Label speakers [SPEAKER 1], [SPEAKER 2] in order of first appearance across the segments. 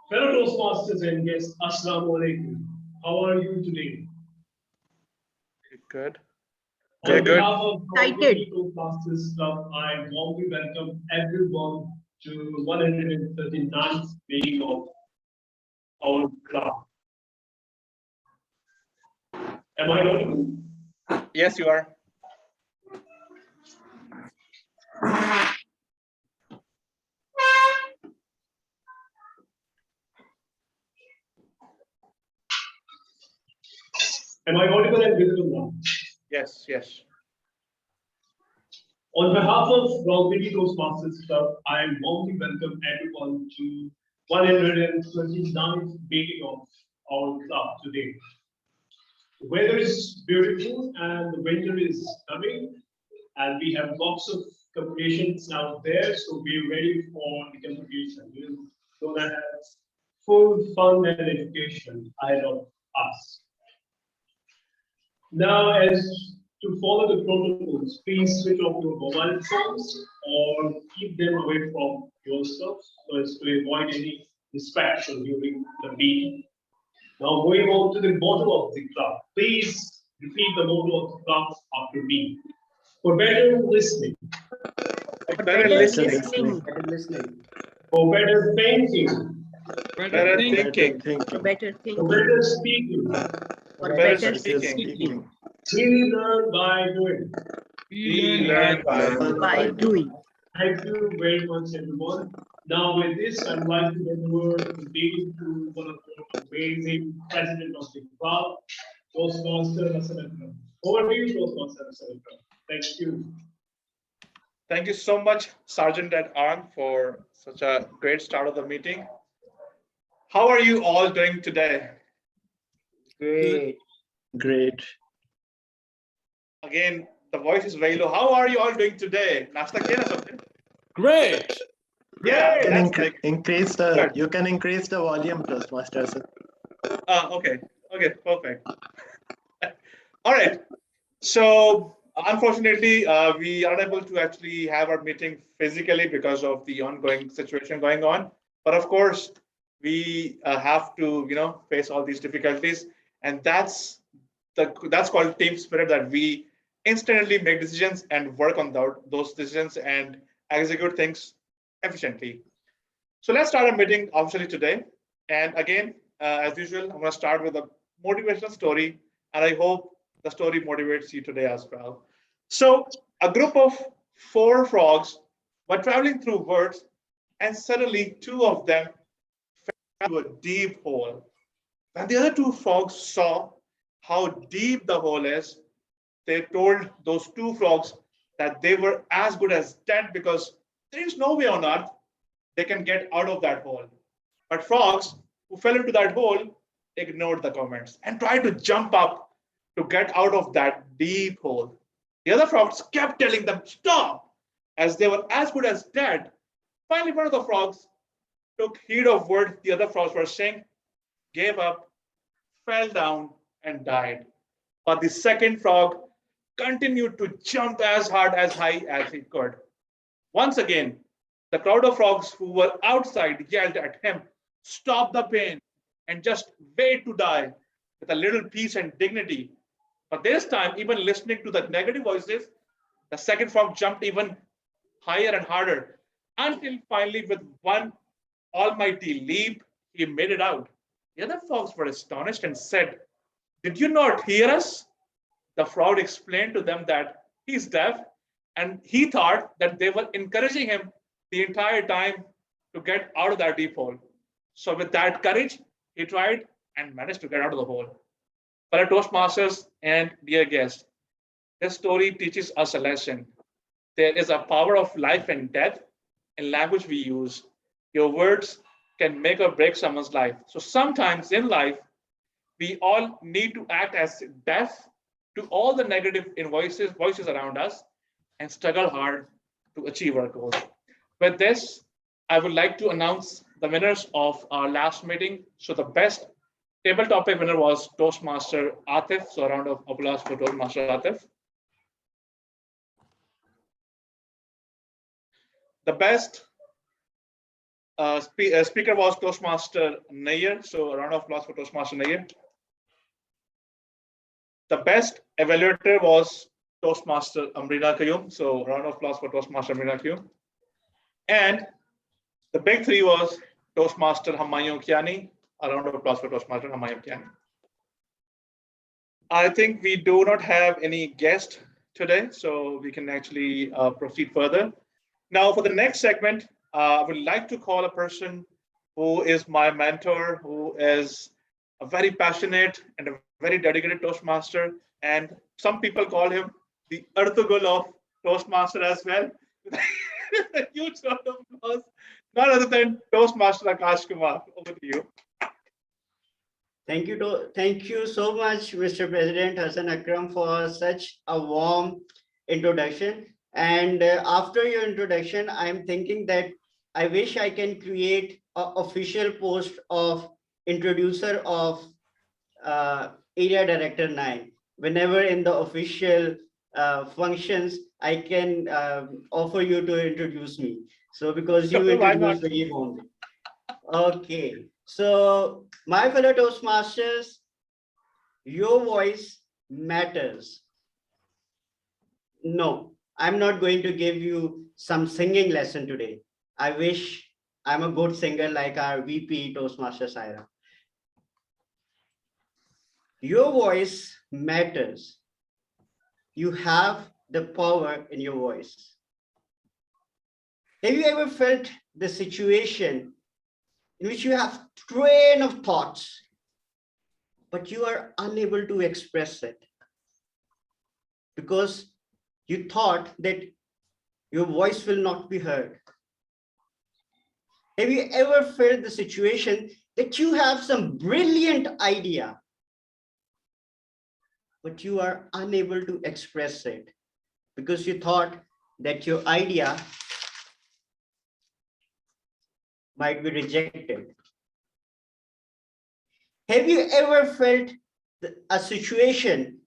[SPEAKER 1] Fellow Toastmasters and guests, Assalamu alaikum. How are you today?
[SPEAKER 2] Good.
[SPEAKER 1] On
[SPEAKER 2] Good.
[SPEAKER 1] behalf of
[SPEAKER 3] Excited.
[SPEAKER 1] Toastmasters Club, I warmly welcome everyone to 139th meeting of our club. Am I audible?
[SPEAKER 2] Yes, you are.
[SPEAKER 1] Am I audible and visible now?
[SPEAKER 2] Yes, yes.
[SPEAKER 1] On behalf of Wrongly Toastmasters Club, I warmly welcome everyone to 129th meeting of our club today. The weather is beautiful and the winter is coming, and we have lots of competitions out there, so we're ready for the competition. We're gonna have full fun and education ahead of us. Now, as to follow the protocols, please switch off your mobile phones or keep them away from yourself so as to avoid any distraction during the meeting. Now, going on to the motto of the club, please repeat the motto of the club after me. For better listening,
[SPEAKER 2] Better listening.
[SPEAKER 3] Better listening.
[SPEAKER 1] for better thinking,
[SPEAKER 2] Better thinking.
[SPEAKER 3] For better
[SPEAKER 1] for
[SPEAKER 3] thinking.
[SPEAKER 1] better speaking,
[SPEAKER 3] For
[SPEAKER 2] better
[SPEAKER 3] better
[SPEAKER 2] speaking.
[SPEAKER 3] speaking.
[SPEAKER 1] we learn by doing.
[SPEAKER 2] We learn
[SPEAKER 3] By doing.
[SPEAKER 1] Thank you very much, everyone. Now, with this, I'd like to hand over the meeting to one of the amazing president of the club, Toastmaster Hassan. Over to you, Toastmaster Hassan. Thank you.
[SPEAKER 2] Thank you so much, Sergeant at Arm, for such a great start of the meeting. How are you all doing today?
[SPEAKER 3] Great.
[SPEAKER 4] Great.
[SPEAKER 2] Again, the voice is very low. How are you all doing today? Nasta kiya na sabne?
[SPEAKER 5] Great.
[SPEAKER 2] Yeah,
[SPEAKER 4] You can
[SPEAKER 2] that's like,
[SPEAKER 4] increase the
[SPEAKER 2] Good.
[SPEAKER 4] you can increase the volume, Toastmaster.
[SPEAKER 2] okay, perfect. All right. So unfortunately, we are unable to actually have our meeting physically because of the ongoing situation going on. But of course, we have to, face all these difficulties, and that's called team spirit. That we instantly make decisions and work on those decisions and execute things efficiently. So let's start our meeting officially today. And again, as usual, I'm going to start with a motivational story, and I hope the story motivates you today as well. So a group of 4 frogs were traveling through woods, and suddenly 2 of them fell into a deep hole. When the other 2 frogs saw how deep the hole is, they told those 2 frogs that they were as good as dead because there is no way on earth they can get out of that hole. But frogs who fell into that hole ignored the comments and tried to jump up to get out of that deep hole. The other frogs kept telling them, stop, as they were as good as dead. Finally, one of the frogs took heed of what the other frogs were saying, gave up, fell down, and died. But the second frog continued to jump as hard as high as he could. Once again, the crowd of frogs who were outside yelled at him, stop the pain and just wait to die with a little peace and dignity. But this time, even listening to the negative voices, the second frog jumped even higher and harder until finally, with one almighty leap, he made it out. The other frogs were astonished and said, did you not hear us? The frog explained to them that he's deaf, and he thought that they were encouraging him the entire time to get out of that deep hole. So with that courage, he tried and managed to get out of the hole. Fellow Toastmasters and dear guests, this story teaches us a lesson. There is a power of life and death in language we use. Your words can make or break someone's life. So sometimes in life, we all need to act as deaf to all the negative voices around us and struggle hard to achieve our goals. With this, I would like to announce the winners of our last meeting. So the best table topic winner was Toastmaster Atif. So a round of applause for Toastmaster Atif. The best Speaker was Toastmaster Nair. So a round of applause for Toastmaster Nair. The best evaluator was Toastmaster Amrina Kayum. So round of applause for Toastmaster Amrina Kayum. And the big three was Toastmaster Humayun Kiani. A round of applause for Toastmaster Humayun Kiani. I think we do not have any guest today, so we can actually proceed further. Now, for the next segment, I would like to call a person who is my mentor, who is a very passionate and a very dedicated Toastmaster. And some people call him the Ertugrul of Toastmaster as well. A huge round of applause. None other than Toastmaster Akash Kumar. Over to you.
[SPEAKER 3] Thank you so much, Mr. President Hassan Akram, for such a warm introduction. And after your introduction, I'm thinking that I wish I can create an official post of introducer of Area Director 9. Whenever in the official functions, I can offer you to introduce me. So because you
[SPEAKER 2] Why not?
[SPEAKER 3] introduced very warmly. Okay. So, my fellow Toastmasters, your voice matters. No, I'm not going to give you some singing lesson today. I wish I'm a good singer like our VP Toastmaster Saira. Your voice matters. You have the power in your voice. Have you ever felt the situation in which you have train of thoughts, but you are unable to express it because you thought that your voice will not be heard? Have you ever felt the situation that you have some brilliant idea, but you are unable to express it because you thought that your idea might be rejected? Have you ever felt a situation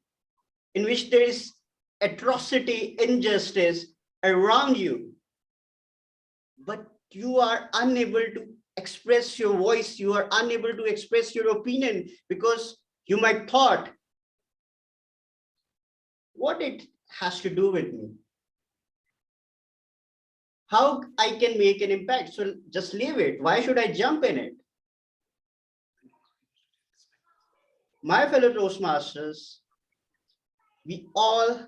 [SPEAKER 3] in which there is atrocity, injustice around you, but you are unable to express your voice, you are unable to express your opinion because you might thought, what it has to do with me? How I can make an impact? So just leave it. Why should I jump in it? My fellow Toastmasters, we all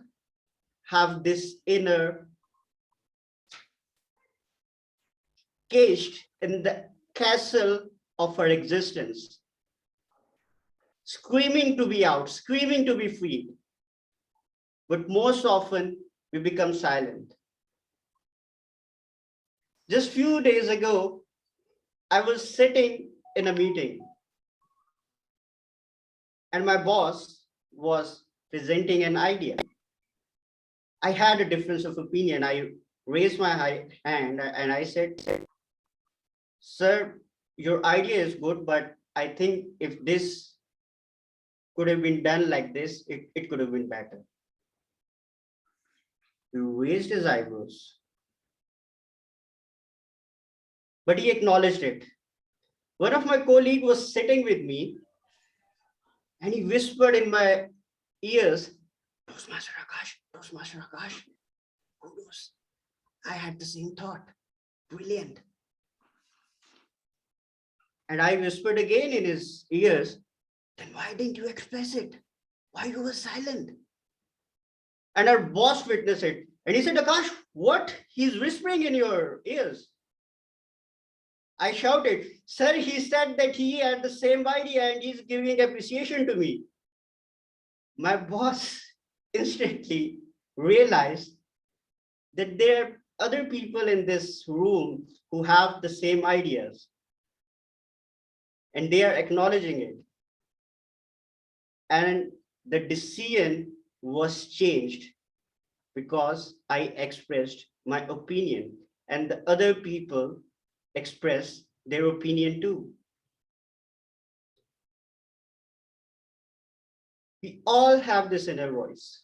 [SPEAKER 3] have this inner caged in the castle of our existence, screaming to be out, screaming to be free. But most often we become silent. Just few days ago, I was sitting in a meeting and my boss was presenting an idea. I had a difference of opinion. I raised my hand and I said, sir, your idea is good, but I think if this could have been done like this, it could have been better. He raised his eyebrows, but he acknowledged it. One of my colleagues was sitting with me and he whispered in my ears, Toastmaster Akash, who knows? I had the same thought. Brilliant. And I whispered again in his ears, then why didn't you express it? Why you were silent? And our boss witnessed it. And he said, Akash, what? He's whispering in your ears. I shouted, sir, he said that he had the same idea and he's giving appreciation to me. My boss instantly realized that there are other people in this room who have the same ideas and they are acknowledging it. And the decision was changed because I expressed my opinion and the other people express their opinion too. We all have this inner voice.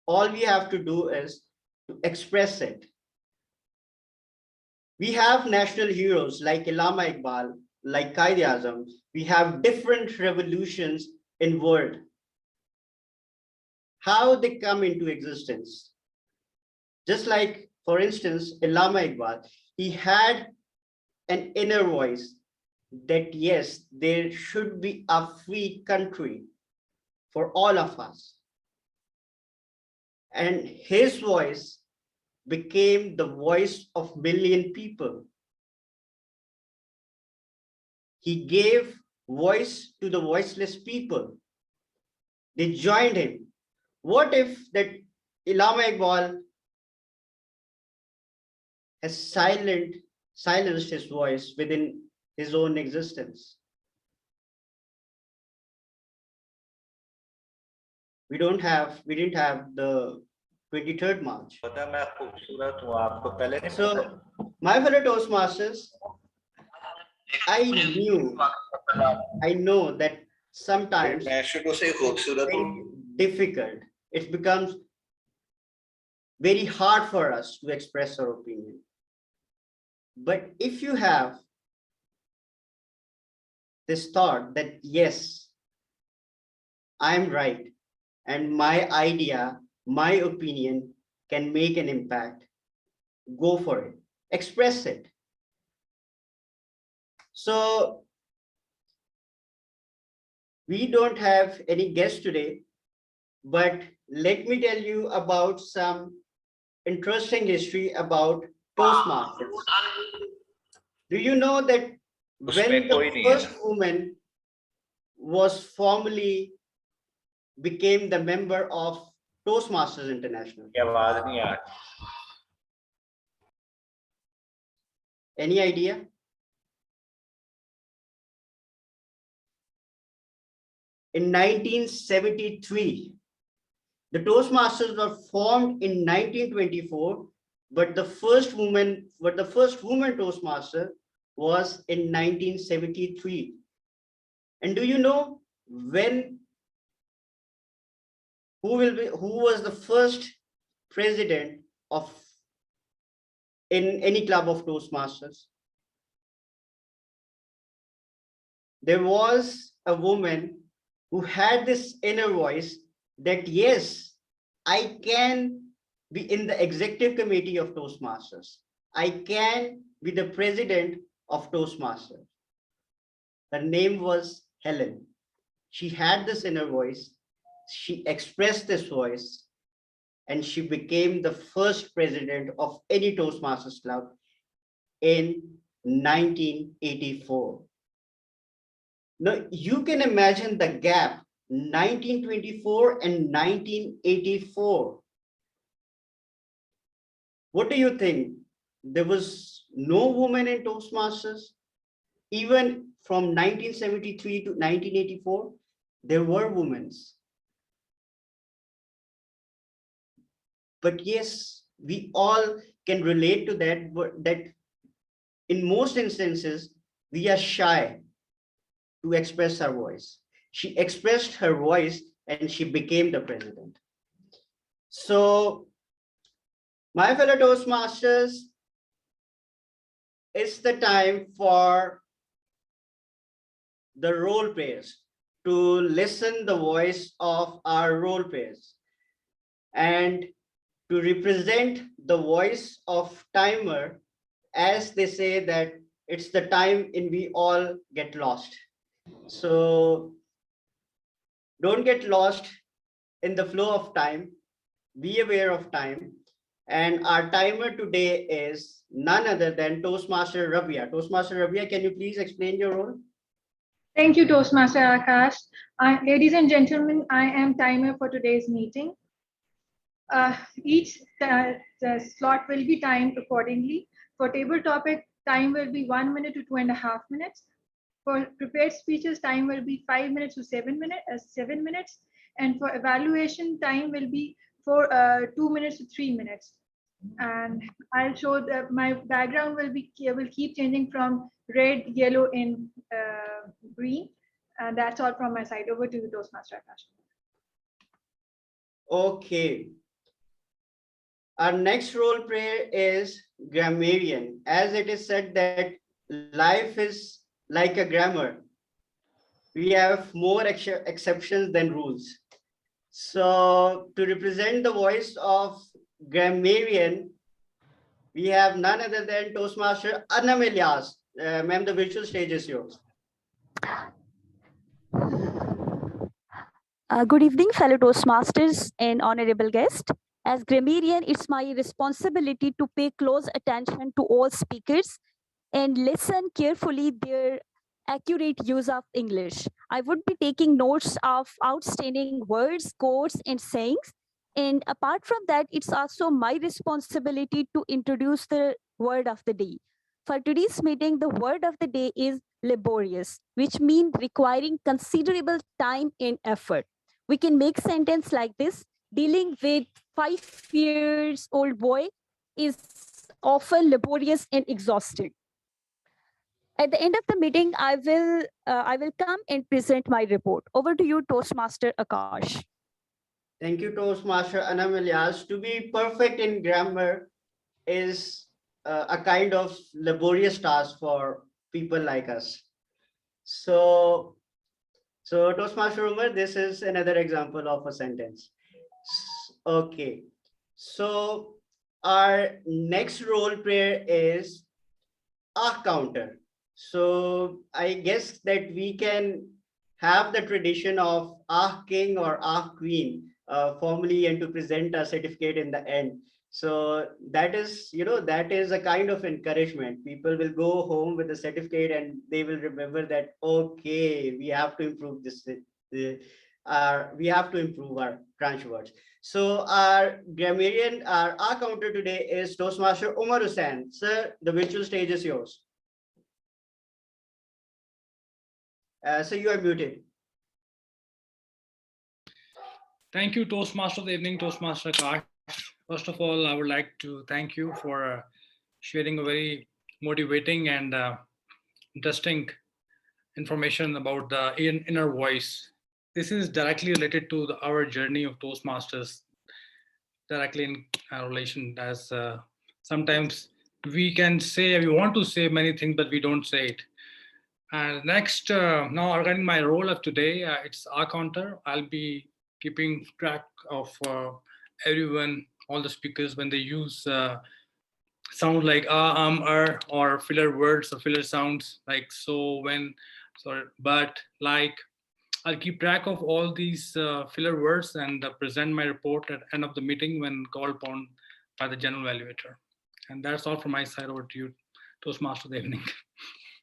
[SPEAKER 3] All we have to do is to express it. We have national heroes like Allama Iqbal, like Quaid-e-Azam. We have different revolutions in world. How they come into existence. Just like, for instance, Allama Iqbal, he had an inner voice that yes, there should be a free country for all of us. And his voice became the voice of million people. He gave voice to the voiceless people. They joined him. What if that Allama Iqbal has silenced his voice within his own existence? We didn't have the 23rd March. So, my fellow Toastmasters, I know that sometimes it's very difficult. It becomes very hard for us to express our opinion. But if you have this thought that yes, I'm right, and my idea, my opinion can make an impact, go for it, express it. So we don't have any guests today, but let me tell you about some interesting history about Toastmasters. Do you know that when the first woman was formally became the member of Toastmasters International? Any idea? In 1973, the Toastmasters were formed in 1924, but the first woman Toastmaster was in 1973. And do you know who was the first president in any club of Toastmasters? There was a woman who had this inner voice that yes, I can be in the executive committee of Toastmasters. I can be the president of Toastmasters. Her name was Helen. She had this inner voice. She expressed this voice and she became the first president of any Toastmasters club in 1984. Now, you can imagine the gap, 1924 and 1984. What do you think? There was no woman in Toastmasters? Even from 1973 to 1984, there were women. But yes, we all can relate to that, that in most instances, we are shy to express our voice. She expressed her voice and she became the president. So, my fellow Toastmasters, it's the time for the role players to listen the voice of our role players and to represent the voice of timer, as they say that it's the time in we all get lost. So don't get lost in the flow of time, be aware of time. And our timer today is none other than Toastmaster Rabia. Toastmaster Rabia, can you please explain your role?
[SPEAKER 5] Thank you, Toastmaster Akash. Ladies and gentlemen, I am timer for today's meeting. Each slot will be timed accordingly. For table topic, time will be 1 minute to 2.5 minutes. For prepared speeches, time will be 5 minutes to 7 minutes. And for evaluation, time will be for 2 minutes to 3 minutes. And I'll show that my background will keep changing from red, yellow, and green. And that's all from my side. Over to you, Toastmaster Akash.
[SPEAKER 3] Okay. Our next role play is grammarian. As it is said that life is like a grammar. We have more exceptions than rules. So to represent the voice of grammarian, we have none other than Toastmaster Anam Ilyas. Ma'am, the virtual stage is yours.
[SPEAKER 6] Good evening, fellow Toastmasters and honorable guest. As grammarian, it's my responsibility to pay close attention to all speakers and listen carefully their accurate use of English. I would be taking notes of outstanding words, quotes, and sayings. And apart from that, it's also my responsibility to introduce the word of the day. For today's meeting, the word of the day is laborious, which means requiring considerable time and effort. We can make sentence like this: dealing with 5 years old boy is often laborious and exhausting. At the end of the meeting, I will come and present my report. Over to you, Toastmaster Akash.
[SPEAKER 3] Thank you, Toastmaster Anam Ilyas. To be perfect in grammar is a kind of laborious task for people like us. So Toastmaster Umar, this is another example of a sentence. Okay. So our next role player is a counter. So I guess that we can have the tradition of a king or a queen formally and to present a certificate in the end. So that is, that is a kind of encouragement. People will go home with a certificate and they will remember that, okay, we have to improve this. We have to improve our branch words. So our grammarian, our counter today is Toastmaster Umar Hussain. Sir, the virtual stage is yours. So you are muted.
[SPEAKER 7] Thank you, Toastmaster of the evening, Toastmaster Akash. First of all, I would like to thank you for sharing a very motivating and interesting information about the inner voice. This is directly related to our journey of Toastmasters, directly in relation, as sometimes we can say, we want to say many things, but we don't say it. And next, now regarding my role of today, it's our counter. I'll be keeping track of everyone, all the speakers, when they use sound like or filler words or filler sounds like so, when, sorry, but, like. I'll keep track of all these filler words and present my report at the end of the meeting when called upon by the general evaluator. And that's all from my side. Over to you, Toastmaster of the evening.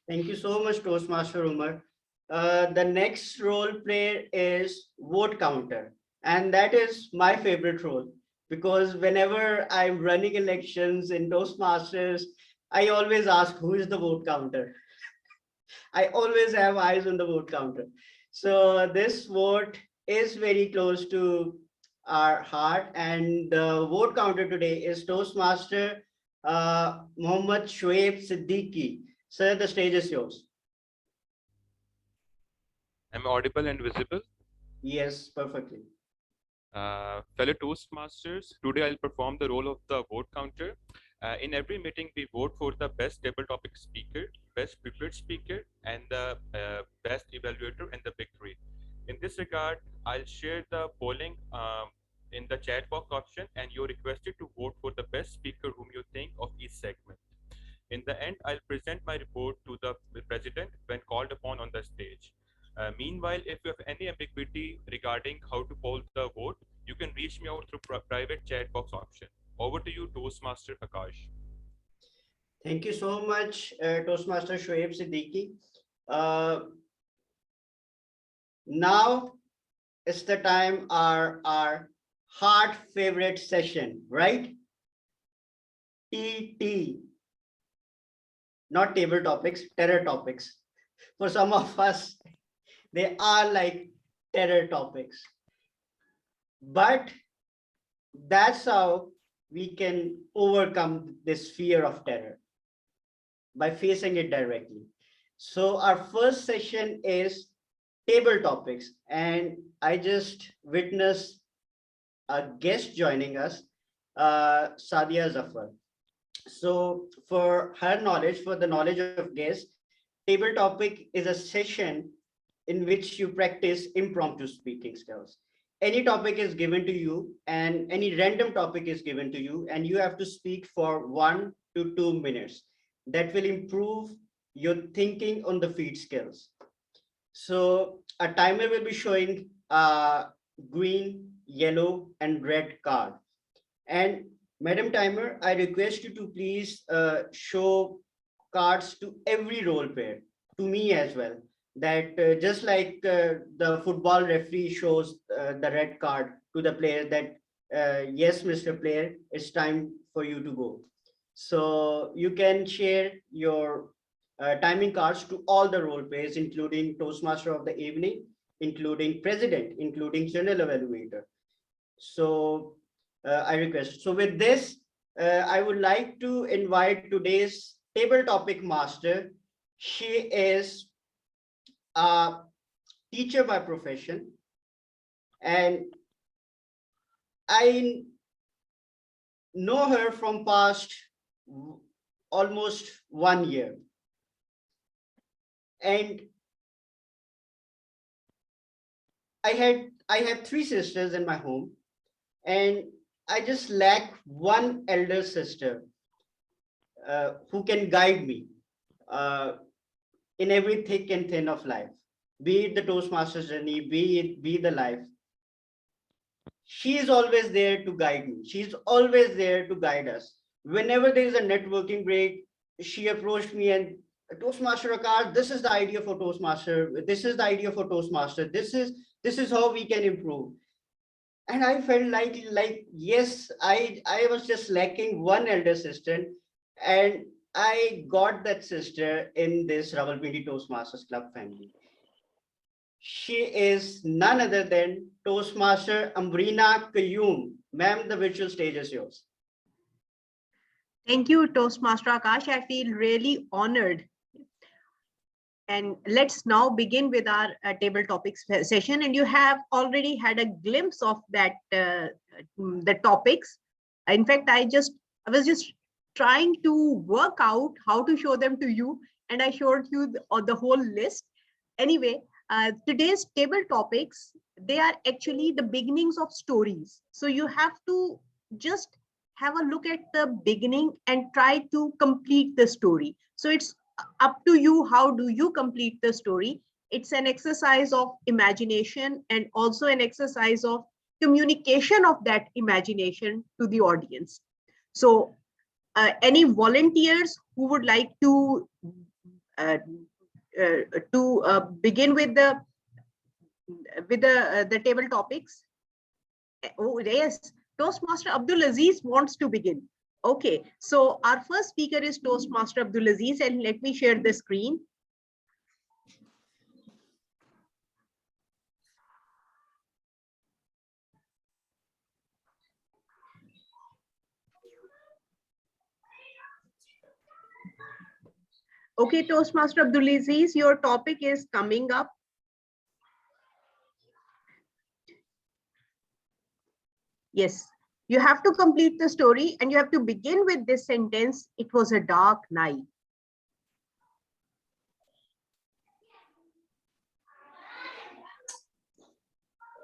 [SPEAKER 3] Thank you so much, Toastmaster Umar. The next role player is vote counter. And that is my favorite role, because whenever I'm running elections in Toastmasters, I always ask, who is the vote counter? I always have eyes on the vote counter. So this vote is very close to our heart, and the vote counter today is Toastmaster Mohammad Shoaib Siddiqui. Sir, the stage is yours.
[SPEAKER 8] Am I audible and visible?
[SPEAKER 3] Yes, perfectly.
[SPEAKER 8] Fellow Toastmasters, today I'll perform the role of the vote counter. In every meeting, we vote for the best table topic speaker, best prepared speaker, and the best evaluator, and the big three. In this regard, I'll share the polling in the chat box option, and you're requested to vote for the best speaker whom you think of each segment. In the end, I'll present my report to the president when called upon on the stage. Meanwhile, if you have any ambiguity regarding how to poll the vote, you can reach me out through private chat box option. Over to you, Toastmaster Akash.
[SPEAKER 3] Thank you so much, Toastmaster Shoaib Siddiqui. Now it's the time our heart favorite session, right? TT. Not table topics, terror topics. For some of us, they are like terror topics. But that's how we can overcome this fear of terror, by facing it directly. So our first session is table topics, and I just witnessed a guest joining us. Sadia Zafar. So for her knowledge, for the knowledge of guests, table topic is a session in which you practice impromptu speaking skills. Any topic is given to you and any random topic is given to you and you have to speak for 1 to 2 minutes. That will improve your thinking on the feed skills. So a timer will be showing green, yellow, and red card. And Madam Timer, I request you to please show cards to every role player, to me as well. That just like the football referee shows the red card to the player that, yes, Mr. Player, it's time for you to go. So you can share your timing cards to all the role players, including Toastmaster of the evening, including President, including General Evaluator. So I request. So with this, I would like to invite today's table topic master. She is a teacher by profession, and I know her from past almost 1 year. And I have 3 sisters in my home, and I just lack one elder sister who can guide me in every thick and thin of life, be it the Toastmasters journey, be the life. She is always there to guide me. She's always there to guide us. Whenever there is a networking break, she approached me and, Toastmaster Akash, this is the idea for Toastmaster. This is the idea for Toastmaster. This is how we can improve. And I felt like yes, I was just lacking one elder sister, and I got that sister in this Rawalpindi Toastmasters Club family. She is none other than Toastmaster Amrina Qayyum. Ma'am, the virtual stage is yours.
[SPEAKER 9] Thank you, Toastmaster Akash. I feel really honored. And let's now begin with our table topics session. And you have already had a glimpse of that, the topics. In fact, I was just trying to work out how to show them to you, and I showed you the whole list. Anyway, today's table topics, they are actually the beginnings of stories. So you have to just have a look at the beginning and try to complete the story. So it's up to you, how do you complete the story? It's an exercise of imagination and also an exercise of communication of that imagination to the audience. So any volunteers who would like to begin with the table topics? Oh yes, Toastmaster Abdul Aziz wants to begin. Okay, so our first speaker is Toastmaster Abdul Aziz, and let me share the screen. Okay, Toastmaster Abdul Aziz, your topic is coming up. Yes. You have to complete the story and you have to begin with this sentence. It was a dark night.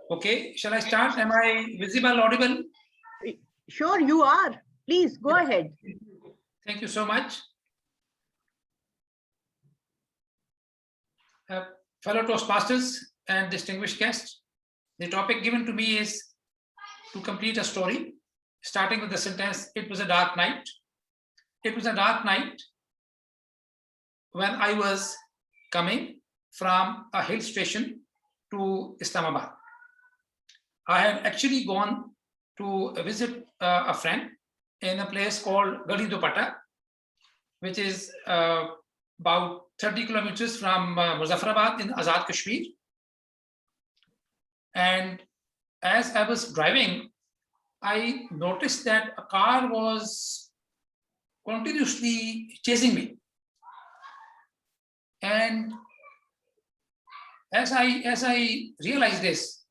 [SPEAKER 7] Okay, shall I start? Am I visible, audible?
[SPEAKER 9] Sure, you are. Please go ahead.
[SPEAKER 7] Thank you so much. Fellow Toastmasters and distinguished guests, the topic given to me is to complete a story, starting with the sentence, it was a dark night. It was a dark night when I was coming from a hill station to Islamabad. I had actually gone to visit a friend in a place called Gali Dupatta, which is about 30 kilometers from Muzaffarabad in Azad Kashmir. And as I was driving, I noticed that a car was continuously chasing me. And as I realized this,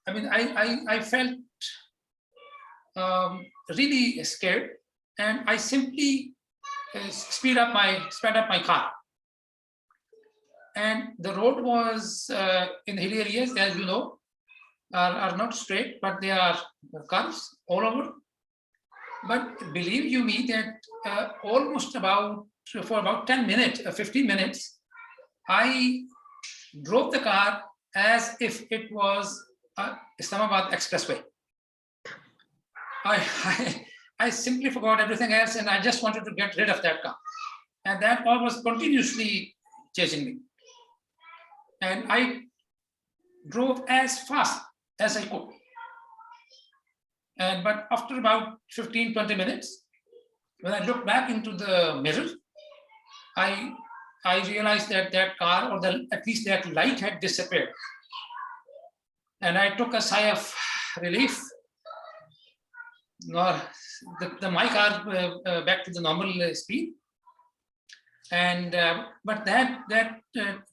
[SPEAKER 7] I mean, I felt really scared, and I simply sped up my car. And the road was in hilly areas, as you know, are not straight, but they are curves all over. But believe you me that almost for about 10 minutes, 15 minutes, I drove the car as if it was Islamabad Expressway. I simply forgot everything else, and I just wanted to get rid of that car. And that car was continuously chasing me. And I drove as fast as I could. But after about 15, 20 minutes, when I looked back into the mirror, I realized that that car, or at least that light, had disappeared. And I took a sigh of relief. My car back to the normal speed. And but that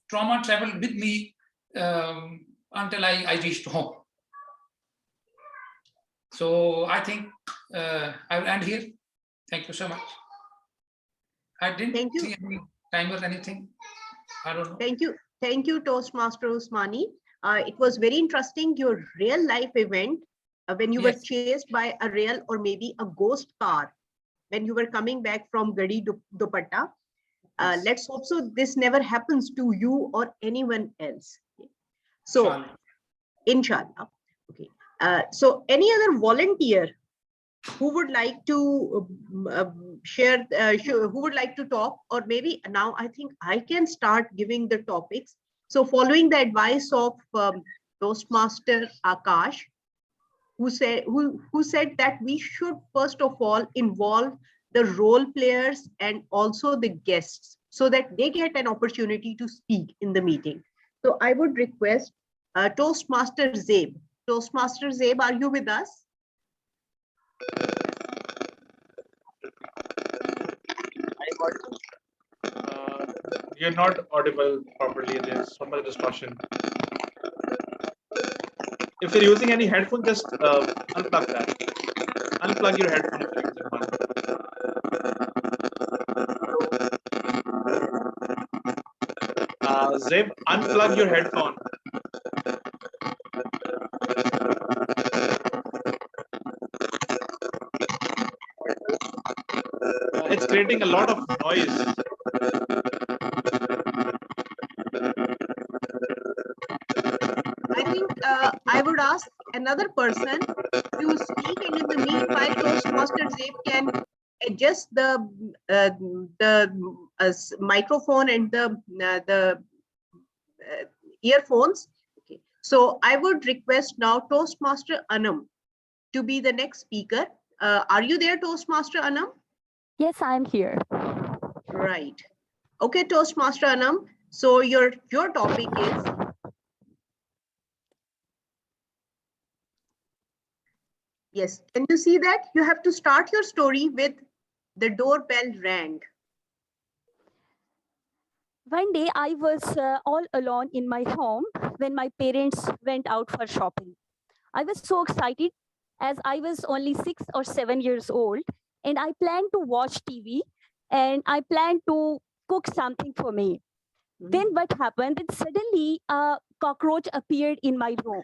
[SPEAKER 7] trauma traveled with me until I reached home. So I think I will end here. Thank you so much. I didn't see any time or anything. I don't know.
[SPEAKER 9] Thank you, Toastmaster Usmani. It was very interesting, your real life event when you were chased by a real or maybe a ghost car when you were coming back from Gadi Dupatta. Let's hope so this never happens to you or anyone else. So, inshallah. Okay. So any other volunteer who would like to share, who would like to talk, or maybe now I think I can start giving the topics. So following the advice of Toastmaster Akash, who said that we should first of all involve the role players and also the guests so that they get an opportunity to speak in the meeting. So I would request Toastmaster Zeb. Toastmaster Zeb, are you with us?
[SPEAKER 2] You're not audible properly. There's so much distortion. If you're using any headphone, just unplug that. Unplug your headphone if you're using one. Zeb, unplug your headphone. It's creating a lot of noise.
[SPEAKER 9] I think I would ask another person to speak, and in the meanwhile, Toastmaster Zeb can adjust the microphone and the earphones. Okay. So I would request now Toastmaster Anam to be the next speaker. Are you there, Toastmaster Anam?
[SPEAKER 6] Yes, I'm here.
[SPEAKER 9] Right. Okay, Toastmaster Anam. So your topic is yes. Can you see that? You have to start your story with the doorbell rang.
[SPEAKER 6] One day I was all alone in my home when my parents went out for shopping. I was so excited as I was only 6 or 7 years old, and I planned to watch TV and I planned to cook something for me. Then what happened? That suddenly a cockroach appeared in my room.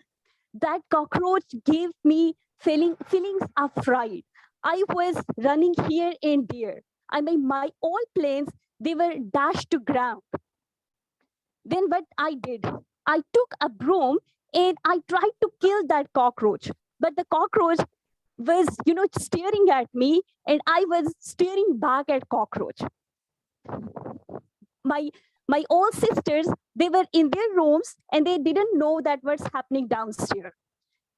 [SPEAKER 6] That cockroach gave me feelings of fright. I was running here and there. I mean, my all plans, they were dashed to ground. Then what I did, I took a broom and I tried to kill that cockroach. But the cockroach was, staring at me, and I was staring back at cockroach. My old sisters, they were in their rooms and they didn't know that what's happening downstairs.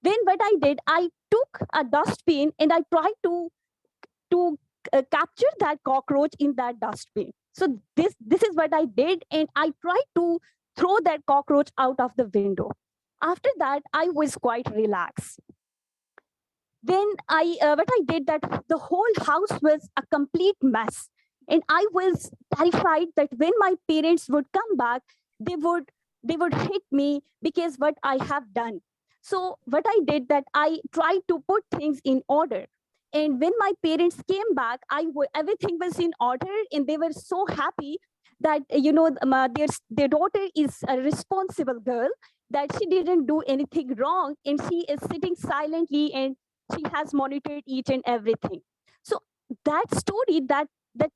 [SPEAKER 6] Then what I did, I took a dustbin and I tried to capture that cockroach in that dustbin. So this is what I did, and I tried to throw that cockroach out of the window. After that, I was quite relaxed. Then what I did, that the whole house was a complete mess, and I was terrified that when my parents would come back, they would hit me because what I have done. So what I did that I tried to put things in order. And when my parents came back, everything was in order, and they were so happy that their daughter is a responsible girl, that she didn't do anything wrong, and she is sitting silently and she has monitored each and everything. So that story that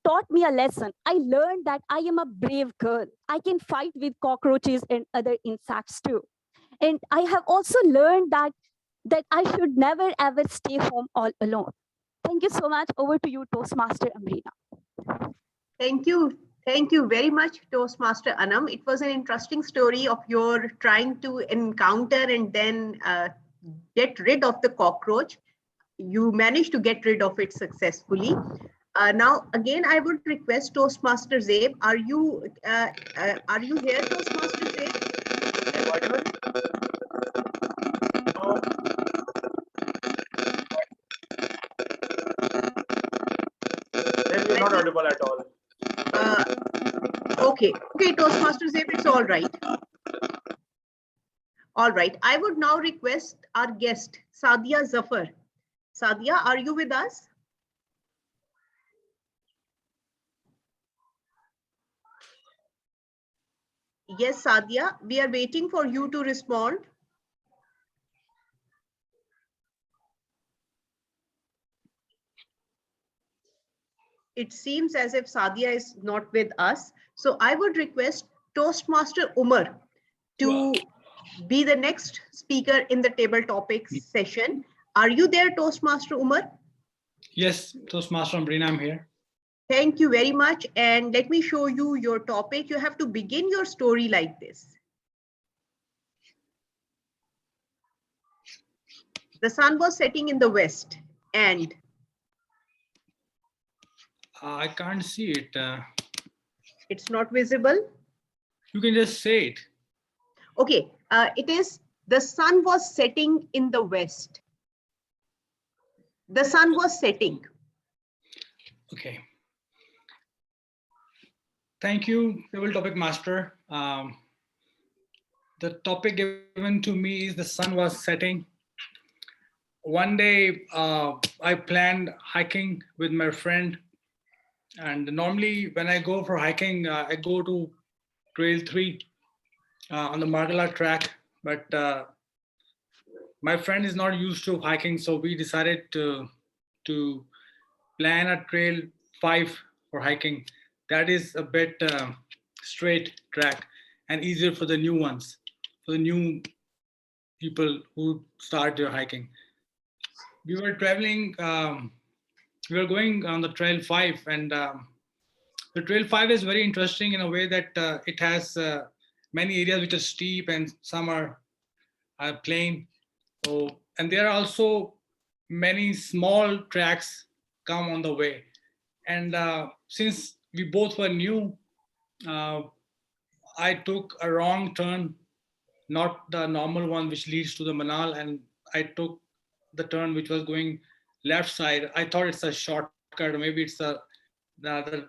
[SPEAKER 6] taught me a lesson. I learned that I am a brave girl. I can fight with cockroaches and other insects too. And I have also learned that I should never ever stay home all alone. Thank you so much. Over to you, Toastmaster Amrina.
[SPEAKER 9] Thank you. Thank you very much, Toastmaster Anam. It was an interesting story of your trying to encounter and then get rid of the cockroach. You managed to get rid of it successfully. Now, again, I would request Toastmaster Zabe. Are you here, Toastmaster Zabe?
[SPEAKER 2] Then you're not audible at all.
[SPEAKER 9] Okay, Toastmaster Zabe, it's all right. All right, I would now request our guest, Sadia Zafar. Sadia, are you with us? Yes, Sadia, we are waiting for you to respond. It seems as if Sadia is not with us. So I would request Toastmaster Umar to be the next speaker in the table topics session. Are you there, Toastmaster Umar?
[SPEAKER 7] Yes, Toastmaster Amrina, I'm here.
[SPEAKER 9] Thank you very much. And let me show you your topic. You have to begin your story like this. The sun was setting in the west and
[SPEAKER 7] I can't see it.
[SPEAKER 9] it's not visible.
[SPEAKER 7] You can just say it.
[SPEAKER 9] Okay, it is the sun was setting in the west. The sun was setting.
[SPEAKER 7] Okay. Thank you, Table Topic Master. The topic given to me is the sun was setting. One day, I planned hiking with my friend. And normally when I go for hiking, I go to Trail 3 on the Margala track. But my friend is not used to hiking, so we decided to plan a Trail 5 for hiking. That is a bit straight track and easier for the new ones, for the new people who start their hiking. We were traveling, we were going on the Trail 5, and the Trail 5 is very interesting in a way that it has many areas which are steep and some are plain. So, and there are also many small tracks come on the way. And since we both were new, I took a wrong turn, not the normal one which leads to the Manal, and I took the turn which was going left side. I thought it's a shortcut, or maybe it's the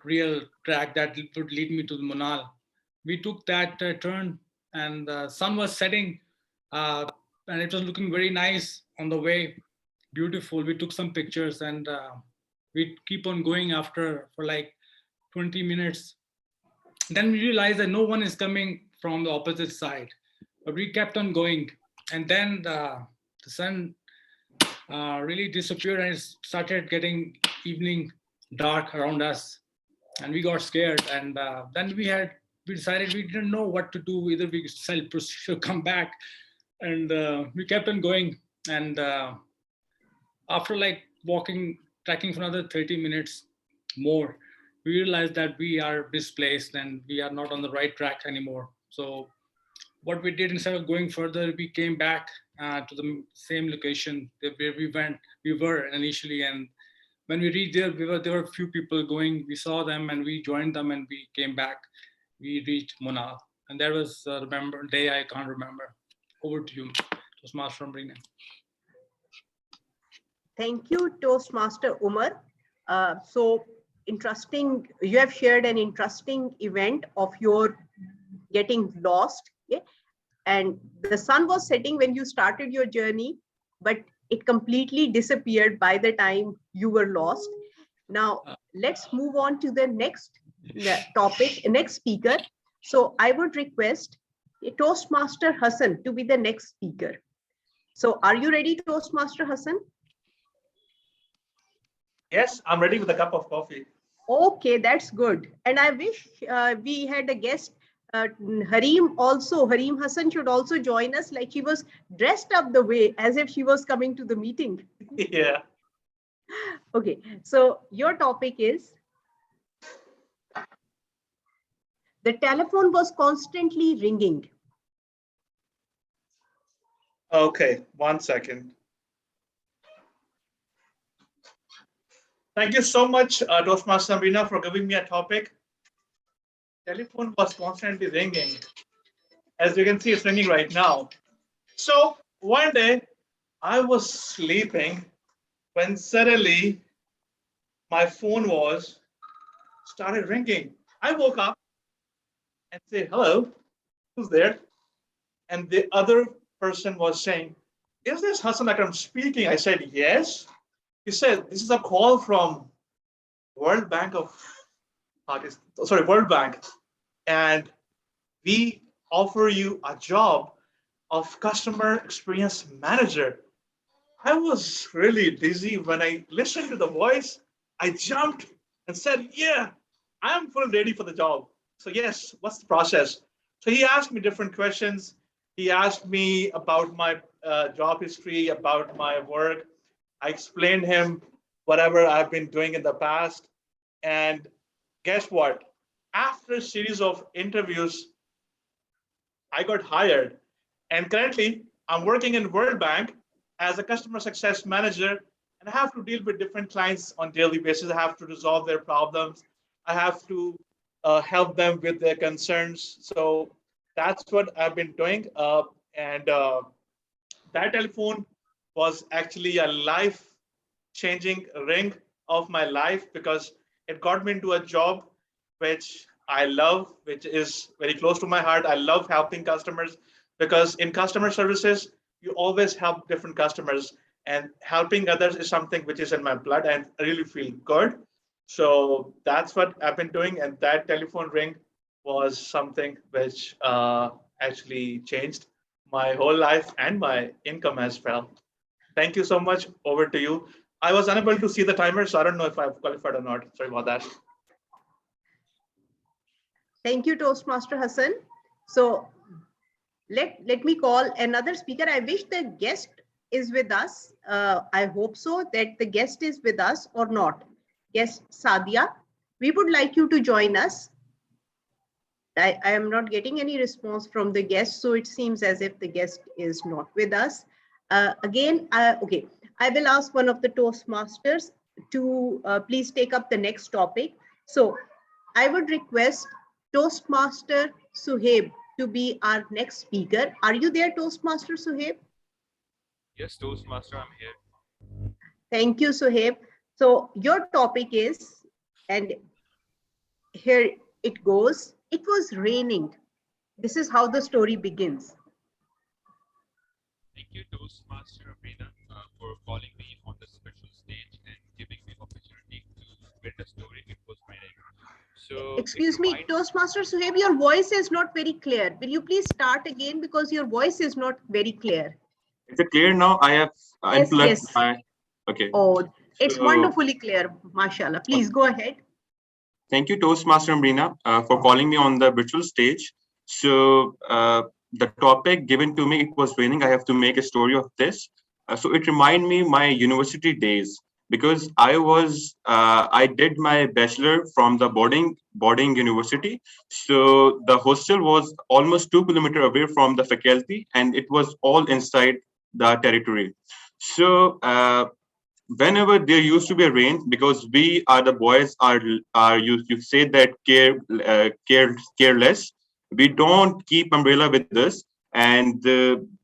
[SPEAKER 7] real track that would lead me to the Manal. We took that turn, and the sun was setting, and it was looking very nice on the way, beautiful. We took some pictures, and we keep on going after for like 20 minutes. Then we realized that no one is coming from the opposite side, but we kept on going. And then the sun really disappeared, and it started getting evening dark around us, and we got scared. And then we decided we didn't know what to do. Either we self-proceed or come back, and we kept on going. And after like trekking for another 30 minutes more, we realized that we are displaced and we are not on the right track anymore. So what we did, instead of going further, we came back to the same location where we were initially. And when we reached there, there were a few people going. We saw them and we joined them, and we came back. We reached Munal, and that was a day I can't remember. Over to you, Toastmaster Amrina.
[SPEAKER 9] Thank you, Toastmaster Umar. So interesting, you have shared an interesting event of your getting lost. Okay? and the sun was setting when you started your journey, but it completely disappeared by the time you were lost. Now, let's move on to the next topic, next speaker. So I would request Toastmaster Hassan to be the next speaker. So are you ready, Toastmaster Hassan?
[SPEAKER 2] Yes, I'm ready with a cup of coffee.
[SPEAKER 9] Okay, that's good. And I wish we had a guest, Harim also. Harim Hassan should also join us. Like, she was dressed up the way as if she was coming to the meeting.
[SPEAKER 2] Yeah.
[SPEAKER 9] Okay, so your topic is, the telephone was constantly ringing.
[SPEAKER 2] Okay, 1 second. Thank you so much, Toastmaster Amrina, for giving me a topic. Telephone was constantly ringing. As you can see, it's ringing right now. So one day I was sleeping when suddenly my phone started ringing. I woke up and say, hello, who's there? And the other person was saying, is this Hassan Akram speaking? I said, yes. He said, this is a call from World Bank, and we offer you a job of customer experience manager. I was really dizzy when I listened to the voice. I jumped and said, yeah, I'm fully ready for the job. So yes, what's the process? So he asked me different questions. He asked me about my job history, about my work. I explained him whatever I've been doing in the past. And guess what? After a series of interviews, I got hired. And currently, I'm working in World Bank as a customer success manager, and I have to deal with different clients on a daily basis. I have to resolve their problems. I have to help them with their concerns. So that's what I've been doing. And that telephone was actually a life-changing ring of my life, because it got me into a job which I love, which is very close to my heart. I love helping customers, because in customer services, you always help different customers, and helping others is something which is in my blood, and I really feel good. So that's what I've been doing. And that telephone ring was something which actually changed my whole life and my income as well. Thank you so much. Over to you. I was unable to see the timer, so I don't know if I've qualified or not. Sorry about that.
[SPEAKER 9] Thank you, Toastmaster Hassan. So let me call another speaker. I wish the guest is with us. I hope so that the guest is with us or not. Guest Sadia, we would like you to join us. I am not getting any response from the guest, so it seems as if the guest is not with us. Okay, I will ask one of the Toastmasters to please take up the next topic. So I would request Toastmaster Suhaib to be our next speaker. Are you there, Toastmaster Suhaib?
[SPEAKER 8] Yes, Toastmaster, I'm here.
[SPEAKER 9] Thank you, Suhaib. So your topic is, and here it goes, it was raining. This is how the story begins.
[SPEAKER 8] Thank you, Toastmaster Amrina, for calling me on the special stage and giving me opportunity to build a story. It was raining. So
[SPEAKER 9] excuse me, Toastmaster Suhaib, your voice is not very clear. Will you please start again, because your voice is not very clear.
[SPEAKER 8] Is it clear now? I have unplugged
[SPEAKER 9] Yes.
[SPEAKER 8] my. Okay.
[SPEAKER 9] Oh, it's
[SPEAKER 8] So,
[SPEAKER 9] wonderfully clear, mashallah. Please go ahead.
[SPEAKER 8] thank you, Toastmaster Amrina, for calling me on the virtual stage. So the topic given to me, it was raining. I have to make a story of this. So it reminded me my university days, because I did my bachelor from the boarding university. So the hostel was almost 2 kilometers away from the faculty, and it was all inside the territory. So whenever there used to be a rain, because we are the boys are you say that careless, we don't keep umbrella with us. And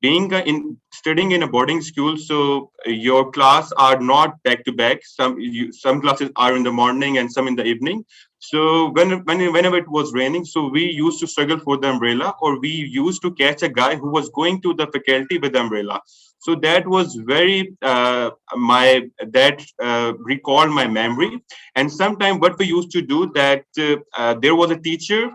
[SPEAKER 8] being in studying in a boarding school, so your class are not back to back. Some classes are in the morning and some in the evening.
[SPEAKER 10] So whenever it was raining, so we used to struggle for the umbrella, or we used to catch a guy who was going to the faculty with the umbrella. So that was very that recalled my memory. And sometimes what we used to do, that there was a teacher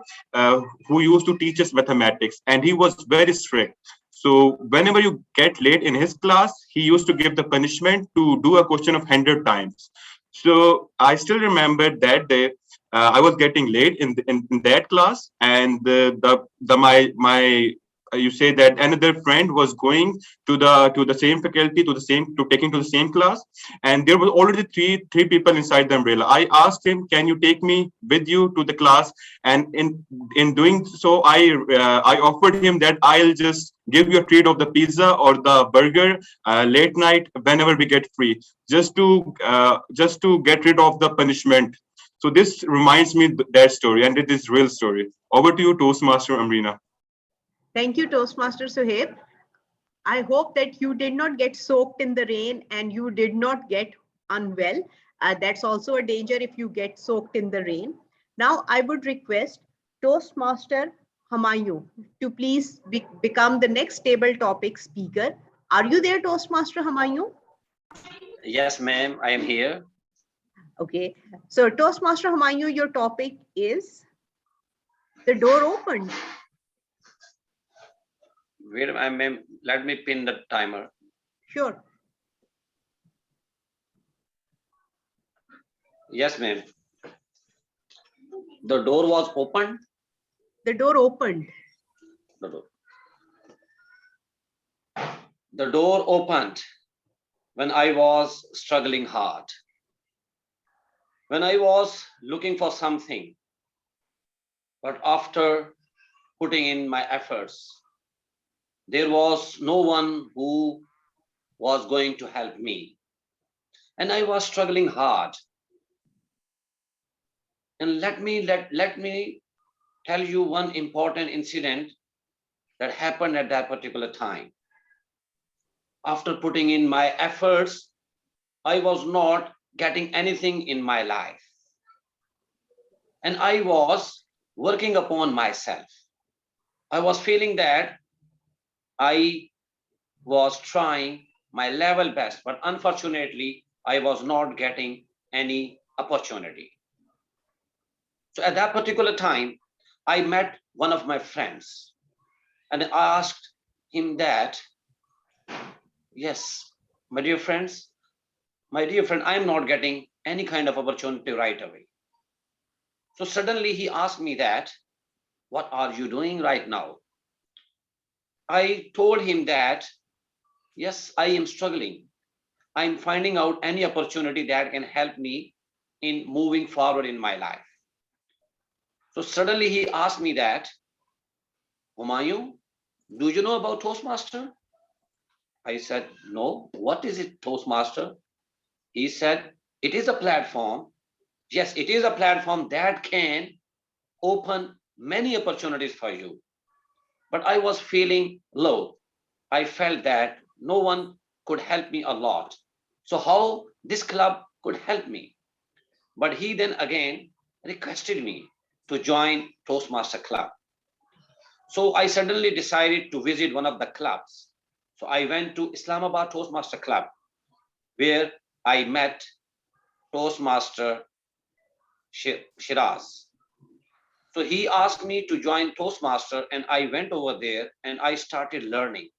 [SPEAKER 10] who used to teach us mathematics, and he was very strict. So whenever you get late in his class, he used to give the punishment to do a question of 100 times. So I still remember that day. I was getting late in that class, and my you say that another friend was going to the same faculty, to taking to the same class, and there were already three people inside the umbrella. I asked him, "Can you take me with you to the class?" And in doing so, I offered him that I'll just give you a treat of the pizza or the burger late night whenever we get free, just to get rid of the punishment. So this reminds me that story, and it is real story. Over to you, Toastmaster Amrina.
[SPEAKER 9] Thank you, Toastmaster Suhaib. I hope that you did not get soaked in the rain and you did not get unwell. That's also a danger if you get soaked in the rain. Now, I would request Toastmaster Humayun to please become the next table topic speaker. Are you there, Toastmaster Humayun?
[SPEAKER 11] Yes, ma'am, I am here.
[SPEAKER 9] Okay, so Toastmaster Humayun, your topic is the door opened.
[SPEAKER 11] Wait a minute, ma'am, let me pin the timer.
[SPEAKER 9] Sure.
[SPEAKER 11] Yes, ma'am. The door was opened.
[SPEAKER 9] The door opened.
[SPEAKER 11] The door opened when I was struggling hard. When I was looking for something, but after putting in my efforts, there was no one who was going to help me. And I was struggling hard. And let me tell you one important incident that happened at that particular time. After putting in my efforts, I was not getting anything in my life. And I was working upon myself. I was feeling that I was trying my level best, but unfortunately, I was not getting any opportunity. So at that particular time, I met one of my friends and I asked him that, yes, my dear friend, I am not getting any kind of opportunity right away. So suddenly he asked me that, what are you doing right now? I told him that, yes, I am struggling. I'm finding out any opportunity that can help me in moving forward in my life. So suddenly he asked me that, Humayun, do you know about Toastmaster? I said, no. What is it, Toastmaster? He said, it is a platform. Yes, it is a platform that can open many opportunities for you. But I was feeling low. I felt that no one could help me a lot. So how this club could help me? But he then again requested me to join Toastmaster Club. So I suddenly decided to visit one of the clubs. So I went to Islamabad Toastmaster Club, where I met Toastmaster Shiraz. So he asked me to join Toastmaster, and I went over there and I started learning.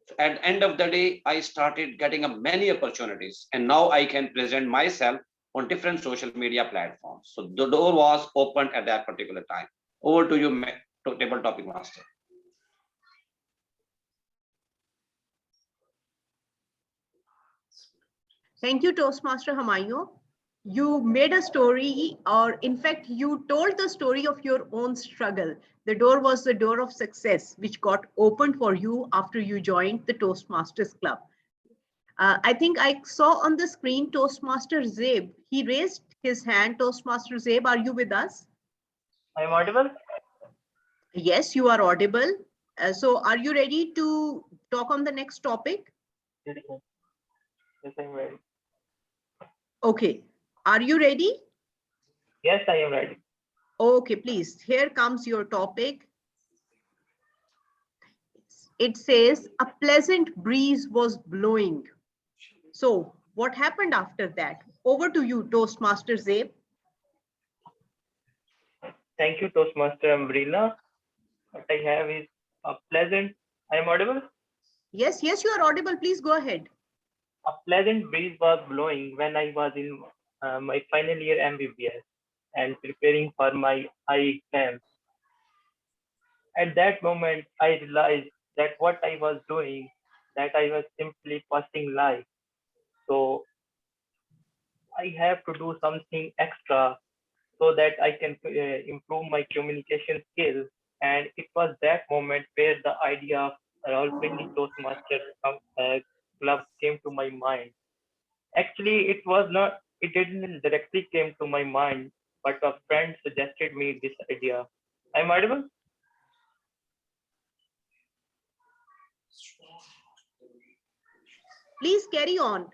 [SPEAKER 11] So at the end of the day, I started getting many opportunities, and now I can present myself on different social media platforms. So the door was opened at that particular time. Over to you, table topic master.
[SPEAKER 9] Thank you, Toastmaster Humayun. You made a story, or in fact, you told the story of your own struggle. The door was the door of success, which got opened for you after you joined the Toastmasters Club. I think I saw on the screen Toastmaster Zeb. He raised his hand. Toastmaster Zeb, are you with us?
[SPEAKER 12] I am audible?
[SPEAKER 9] Yes, you are audible. So are you ready to talk on the next topic?
[SPEAKER 12] Yes, I am ready.
[SPEAKER 9] Okay. Are you ready?
[SPEAKER 12] Yes, I am ready.
[SPEAKER 9] Okay, please. Here comes your topic. It says a pleasant breeze was blowing. So what happened after that? Over to you, Toastmaster Zabe.
[SPEAKER 12] Thank you, Toastmaster Umbrella. What I have is a pleasant. I am audible?
[SPEAKER 9] Yes, yes, you are audible. Please go ahead.
[SPEAKER 12] A pleasant breeze was blowing when I was in my final year MBBS and preparing for my eye exam. At that moment, I realized that what I was doing, that I was simply passing life. So I have to do something extra so that I can improve my communication skills. And it was that moment where the idea of Rawalpindi Toastmaster Club came to my mind. Actually, it didn't directly came to my mind, but a friend suggested me this idea. I'm audible?
[SPEAKER 9] Please carry on.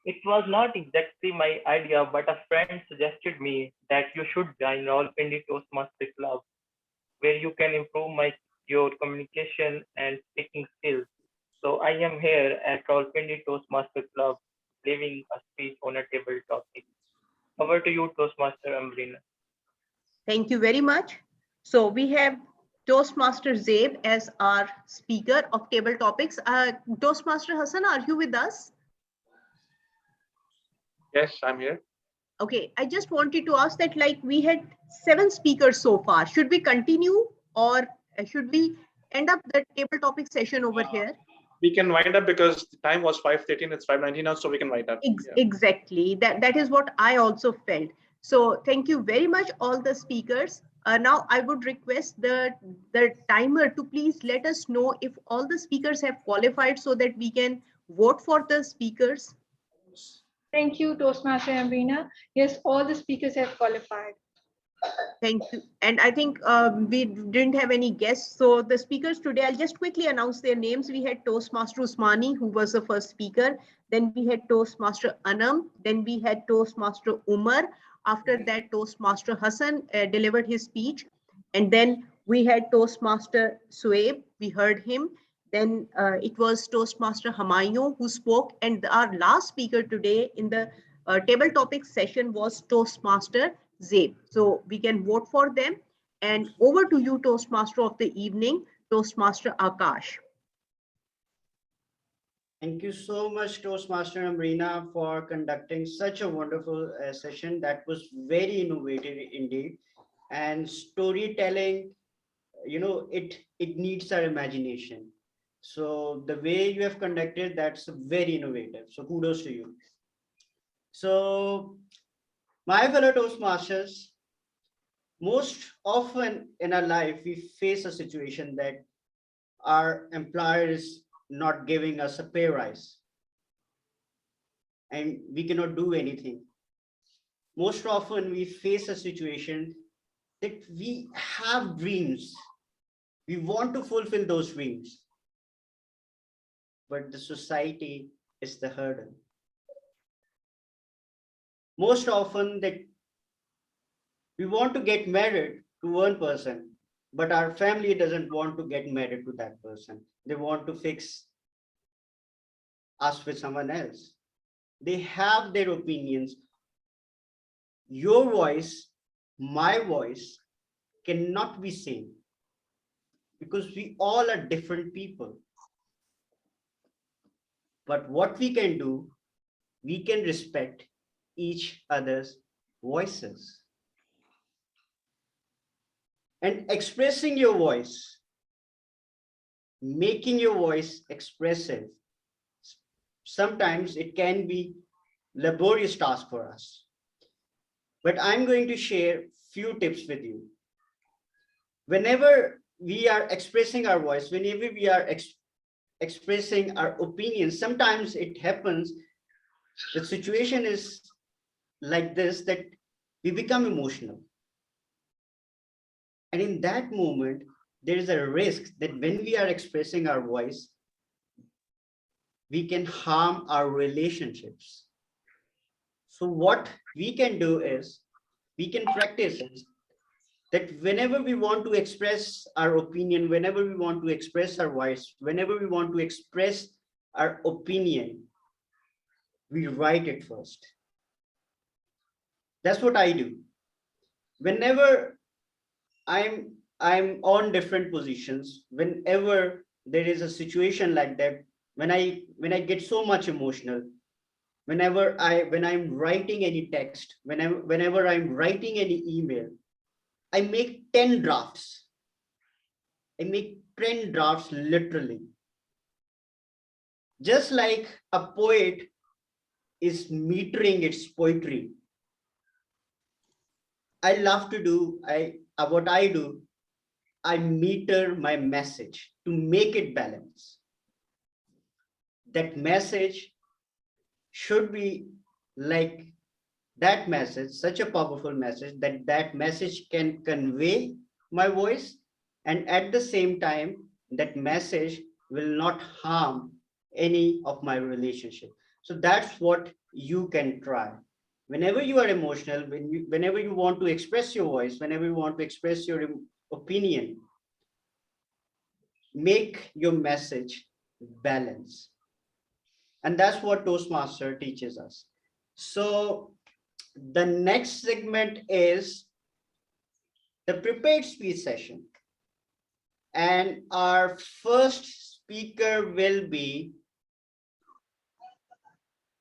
[SPEAKER 12] It was not exactly my idea, but a friend suggested me that you should join Rawalpindi Toastmaster Club, where you can improve your communication and speaking skills. So I am here at Rawalpindi Toastmaster Club, giving a speech on a table topic. Over to you, Toastmaster Amrina.
[SPEAKER 9] Thank you very much. So we have Toastmaster Zabe as our speaker of table topics. Toastmaster Hassan, are you with us?
[SPEAKER 2] Yes, I'm here.
[SPEAKER 9] Okay, I just wanted to ask that, like, we had 7 speakers so far. Should we continue, or should we end up the table topic session over here?
[SPEAKER 2] We can wind up because the time was 5:13. It's 5:19 now, so we can wind up.
[SPEAKER 9] Exactly. That is what I also felt. So thank you very much, all the speakers. Now I would request the timer to please let us know if all the speakers have qualified so that we can vote for the speakers.
[SPEAKER 5] Thank you, Toastmaster Amrina. Yes, all the speakers have qualified.
[SPEAKER 9] Thank you. And I think we didn't have any guests. So the speakers today, I'll just quickly announce their names. We had Toastmaster Usmani, who was the first speaker. Then we had Toastmaster Anam. Then we had Toastmaster Umar. After that, Toastmaster Hassan delivered his speech. And then we had Toastmaster Sueb. We heard him. Then it was Toastmaster Hamayo who spoke. And our last speaker today in the table topics session was Toastmaster Zabe. So we can vote for them. And over to you, Toastmaster of the evening, Toastmaster Akash.
[SPEAKER 3] Thank you so much, Toastmaster Amrina, for conducting such a wonderful session that was very innovative indeed. And storytelling, it needs our imagination. So the way you have conducted, that's very innovative. So kudos to you. So my fellow Toastmasters, most often in our life, we face a situation that our employer is not giving us a pay rise and we cannot do anything. Most often we face a situation that we have dreams. We want to fulfill those dreams, but the society is the hurdle. Most often that we want to get married to one person, but our family doesn't want to get married to that person. They want to fix us with someone else. They have their opinions. Your voice, my voice cannot be same because we all are different people. But what we can do, we can respect each other's voices. And expressing your voice, making your voice expressive, sometimes it can be laborious task for us. But I'm going to share few tips with you. Whenever we are expressing our voice, whenever we are expressing our opinions, sometimes it happens, the situation is like this, that we become emotional. And in that moment, there is a risk that when we are expressing our voice, we can harm our relationships. So what we can do is, we can practice is that whenever we want to express our opinion, whenever we want to express our voice, whenever we want to express our opinion, we write it first. That's what I do. Whenever I'm on different positions, whenever there is a situation like that, when I get so much emotional, when I'm writing any text, whenever I'm writing any email, I make 10 drafts. I make 10 drafts literally. Just like a poet is metering its poetry. I love to do, what I do, I meter my message to make it balance. That message should be like that message, such a powerful message that message can convey my voice, and at the same time, that message will not harm any of my relationship. So that's what you can try. Whenever you are emotional, whenever you want to express your voice, whenever you want to express your opinion, make your message balance. And that's what Toastmaster teaches us. So the next segment is the prepared speech session. And our first speaker will be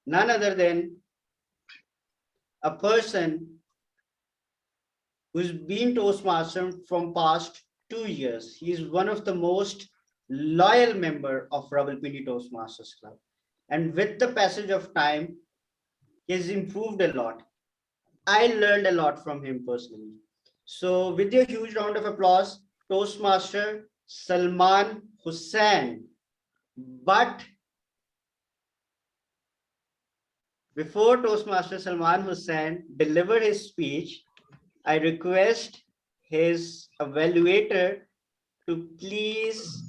[SPEAKER 3] none other than a person who's been Toastmaster from past 2 years. He is one of the most loyal member of Rawalpindi Toastmasters Club. And with the passage of time, he has improved a lot. I learned a lot from him personally. So with a huge round of applause, Toastmaster Salman Hussain. But before Toastmaster Salman Hussain deliver his speech, I request his evaluator to please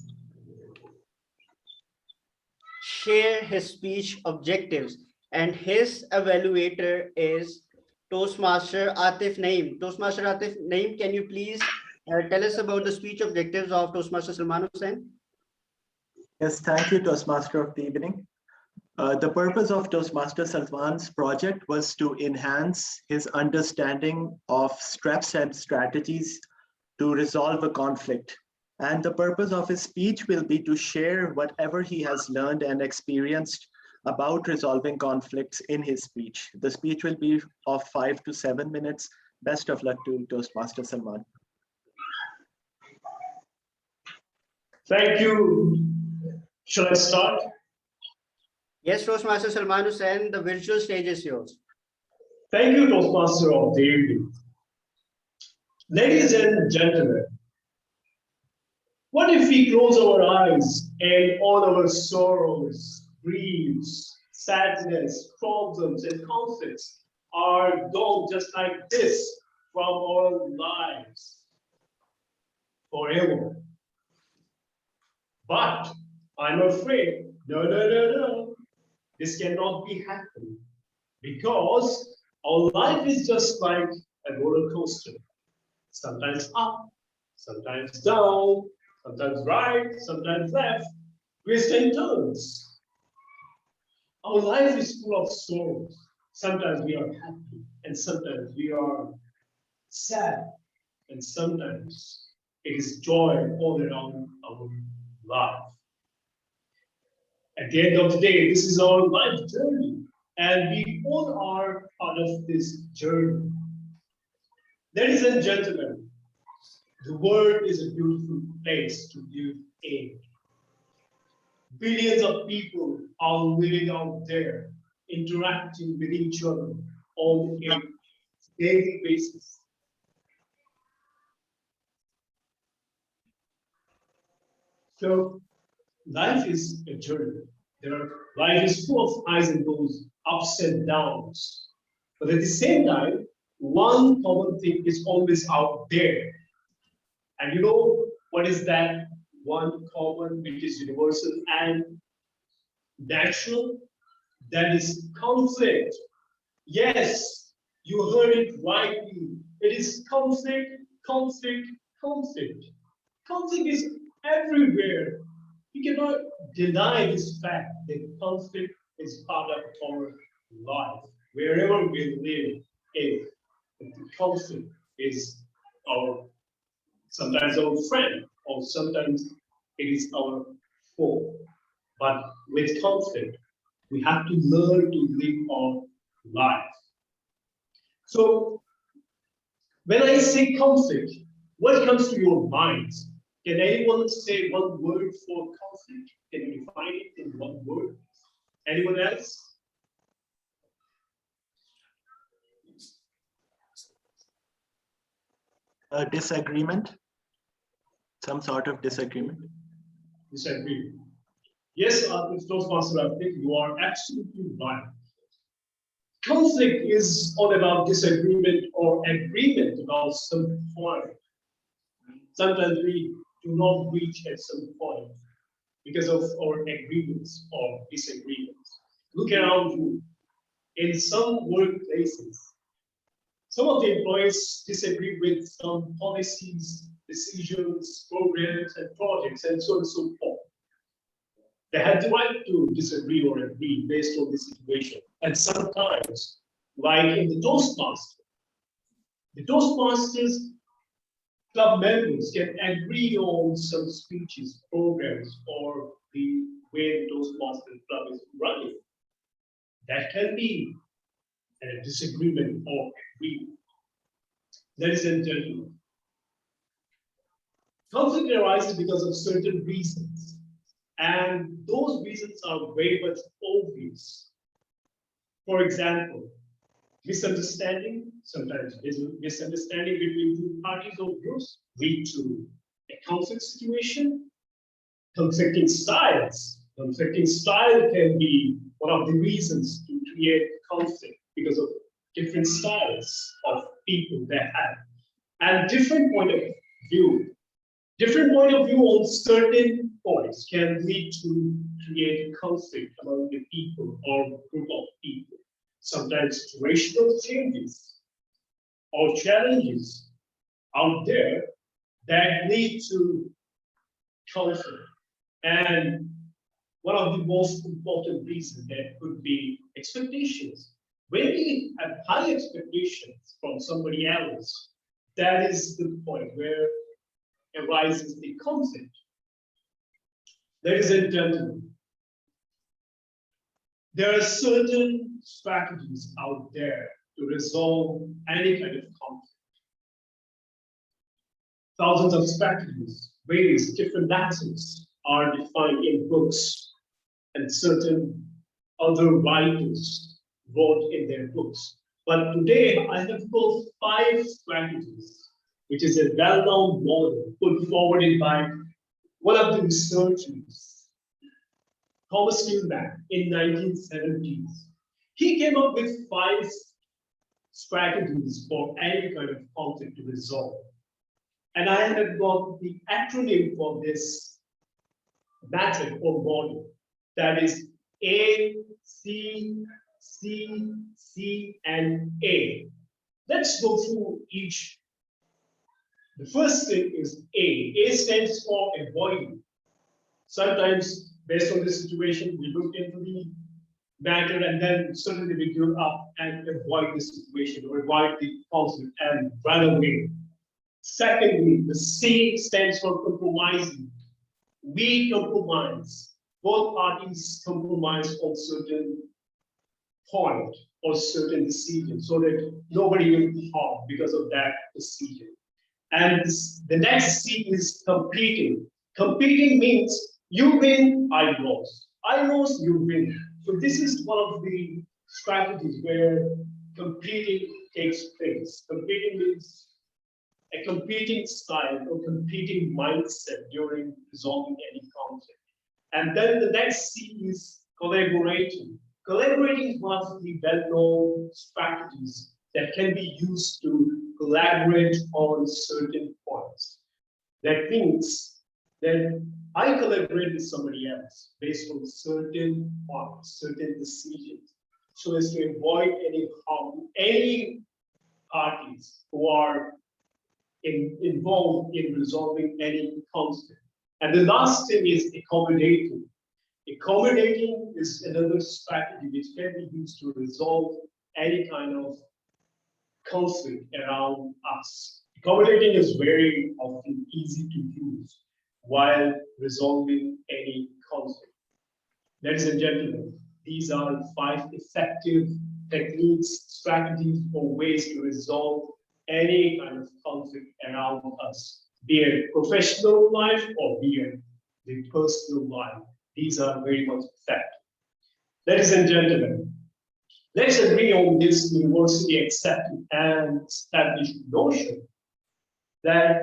[SPEAKER 3] share his speech objectives. And his evaluator is Toastmaster Atif Naeem. Toastmaster Atif Naeem, can you please tell us about the speech objectives of Toastmaster Salman Hussain?
[SPEAKER 4] Yes, thank you, Toastmaster of the evening. The purpose of Toastmaster Salman's project was to enhance his understanding of steps and strategies to resolve a conflict. And the purpose of his speech will be to share whatever he has learned and experienced about resolving conflicts in his speech. The speech will be of 5 to 7 minutes. Best of luck to Toastmaster Salman.
[SPEAKER 1] Thank you. Shall I start?
[SPEAKER 3] Yes, Toastmaster Salman Hussain, the virtual stage is yours.
[SPEAKER 1] Thank you, Toastmaster of the evening. Ladies and gentlemen, what if we close our eyes and all our sorrows, griefs, sadness, problems, and conflicts are gone just like this from our lives forever? But I'm afraid, no. This cannot be happening because our life is just like a roller coaster. Sometimes up, sometimes down, sometimes right, sometimes left, twists and turns. Our life is full of sorrows. Sometimes we are happy, and sometimes we are sad, and sometimes it is joy all around our life. At the end of the day, this is our life journey, and we all are part of this journey. Ladies and gentlemen, the world is a beautiful place to live in. Billions of people are living out there, interacting with each other on a daily basis. So life is a journey. Life is full of highs and lows, ups and downs. But at the same time, one common thing is always out there. And you know what is that one common which is universal and natural? That is conflict. Yes, you heard it rightly. It is conflict, conflict, conflict. Conflict is everywhere. We cannot deny this fact that conflict is part of our life. Wherever we live, if the conflict is our sometimes our friend, or sometimes it is our foe. But with conflict, we have to learn to live our life. So when I say conflict, what comes to your mind? Can anyone say one word for conflict? Can you define it in one word? Anyone else?
[SPEAKER 4] A disagreement, some sort of disagreement.
[SPEAKER 1] Disagree. Yes, Toastmaster, I think you are absolutely right. Conflict is all about disagreement or agreement about some point. Sometimes we do not reach at some point because of our agreements or disagreements. Look around you. In some workplaces, some of the employees disagree with some policies, decisions, programs, and projects, and so on and so forth. They have the right to disagree or agree based on the situation. And sometimes, like in the Toastmasters club members can agree on some speeches, programs, or the way the Toastmasters club is running. That can be a disagreement or agreement. Ladies and gentlemen, conflict arises because of certain reasons, and those reasons are very much obvious. For example, misunderstanding, sometimes misunderstanding between two parties or groups lead to a conflict situation. Conflicting styles. Conflicting style can be one of the reasons to create conflict because of different styles of people they have. And different point of view. Different point of view on certain points can lead to create conflict among the people or group of people. Sometimes situational changes or challenges out there that lead to conflict. And one of the most important reasons that could be expectations. When we have high expectations from somebody else, that is the point where arises the conflict. Ladies and gentlemen, there are certain strategies out there to resolve any kind of conflict. Thousands of strategies, various different methods are defined in books, and certain other writers wrote in their books. But today I have pulled 5 strategies, which is a well-known model put forward by one of the researchers, Thomas Newman, in 1970s. He came up with 5 strategies for any kind of conflict to resolve. And I have got the acronym for this method or model, that is A, C, C, C, and A. Let's go through each. The first thing is A. A stands for avoiding. Sometimes, based on the situation, we look into the matter and then suddenly we give up and avoid the situation or avoid the conflict and run away. Secondly, the C stands for compromising. We compromise. Both parties compromise on certain point or certain decision so that nobody will be harmed because of that decision. And the next C is competing. Competing means you win, I lose. I lose, you win. So this is one of the strategies where competing takes place. Competing means a competing style or competing mindset during resolving any conflict. And then the next C is collaborating. Collaborating is one of the well-known strategies that can be used to collaborate on certain points. That means that I collaborate with somebody else based on certain points, certain decisions. so as to avoid any harm, any parties who are involved in resolving any conflict. And the last thing is accommodating. Accommodating is another strategy which can be used to resolve any kind of conflict around us. Accommodating is very often easy to use while resolving any conflict. Ladies and gentlemen, these are 5 effective techniques, strategies, or ways to resolve any kind of conflict around us, be it professional life or be it the personal life. These are very much effective. Ladies and gentlemen, let's agree on this university accepted and established notion that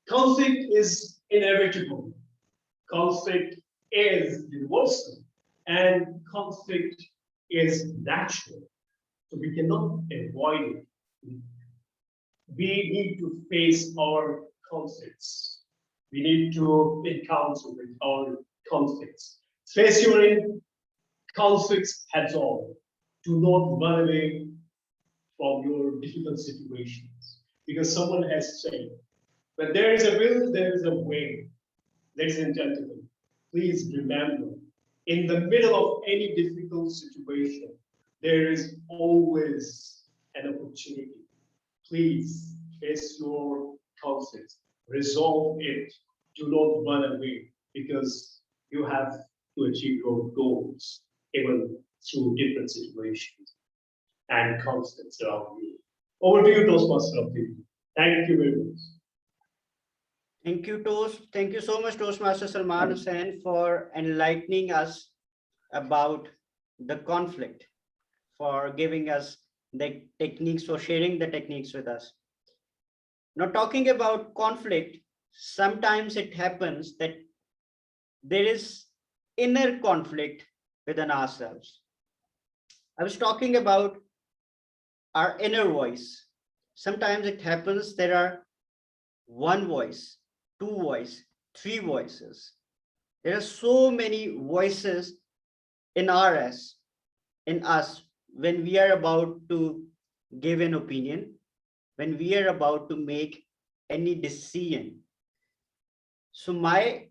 [SPEAKER 1] conflict is inevitable, conflict is universal, and conflict is natural. So we cannot avoid it. We need to face our conflicts. We need to encounter with our conflicts. Face your conflicts heads on. Do not run away from your difficult situations. Because someone has said, when there is a will, there is a way. Ladies and gentlemen, please remember, in the middle of any difficult situation, there is always an opportunity. Please face your conflicts, resolve it, do not run away, because you have to achieve your goals, even through different situations and conflicts around you. Over to you, Toastmaster of the evening. Thank you very much.
[SPEAKER 3] Thank you, Thank you so much, Toastmaster Salman Hussain, for enlightening us about the conflict, for giving us the techniques, for sharing the techniques with us. Now, talking about conflict, sometimes it happens that there is inner conflict within ourselves. I was talking about our inner voice. Sometimes it happens there are one voice, two voices, three voices. There are so many voices in us when we are about to give an opinion, when we are about to make any decision. So my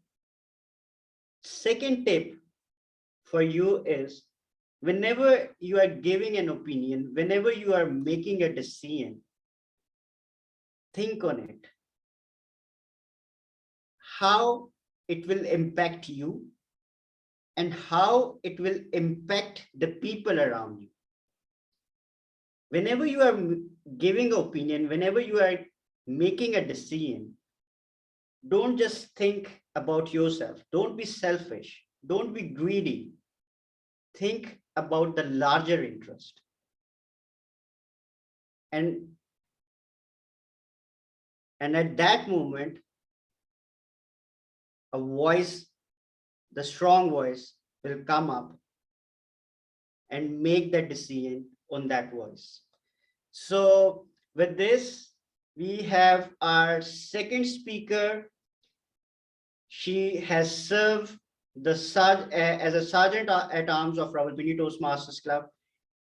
[SPEAKER 3] second tip for you is, whenever you are giving an opinion, whenever you are making a decision, think on it. How it will impact you and how it will impact the people around you. Whenever you are giving an opinion, whenever you are making a decision, don't just think about yourself. Don't be selfish. Don't be greedy. Think about the larger interest. And at that moment, a voice, the strong voice, will come up and make that decision on that voice. So with this, we have our second speaker. She has served as a Sergeant at Arms of Rawalpindi Toastmasters Club.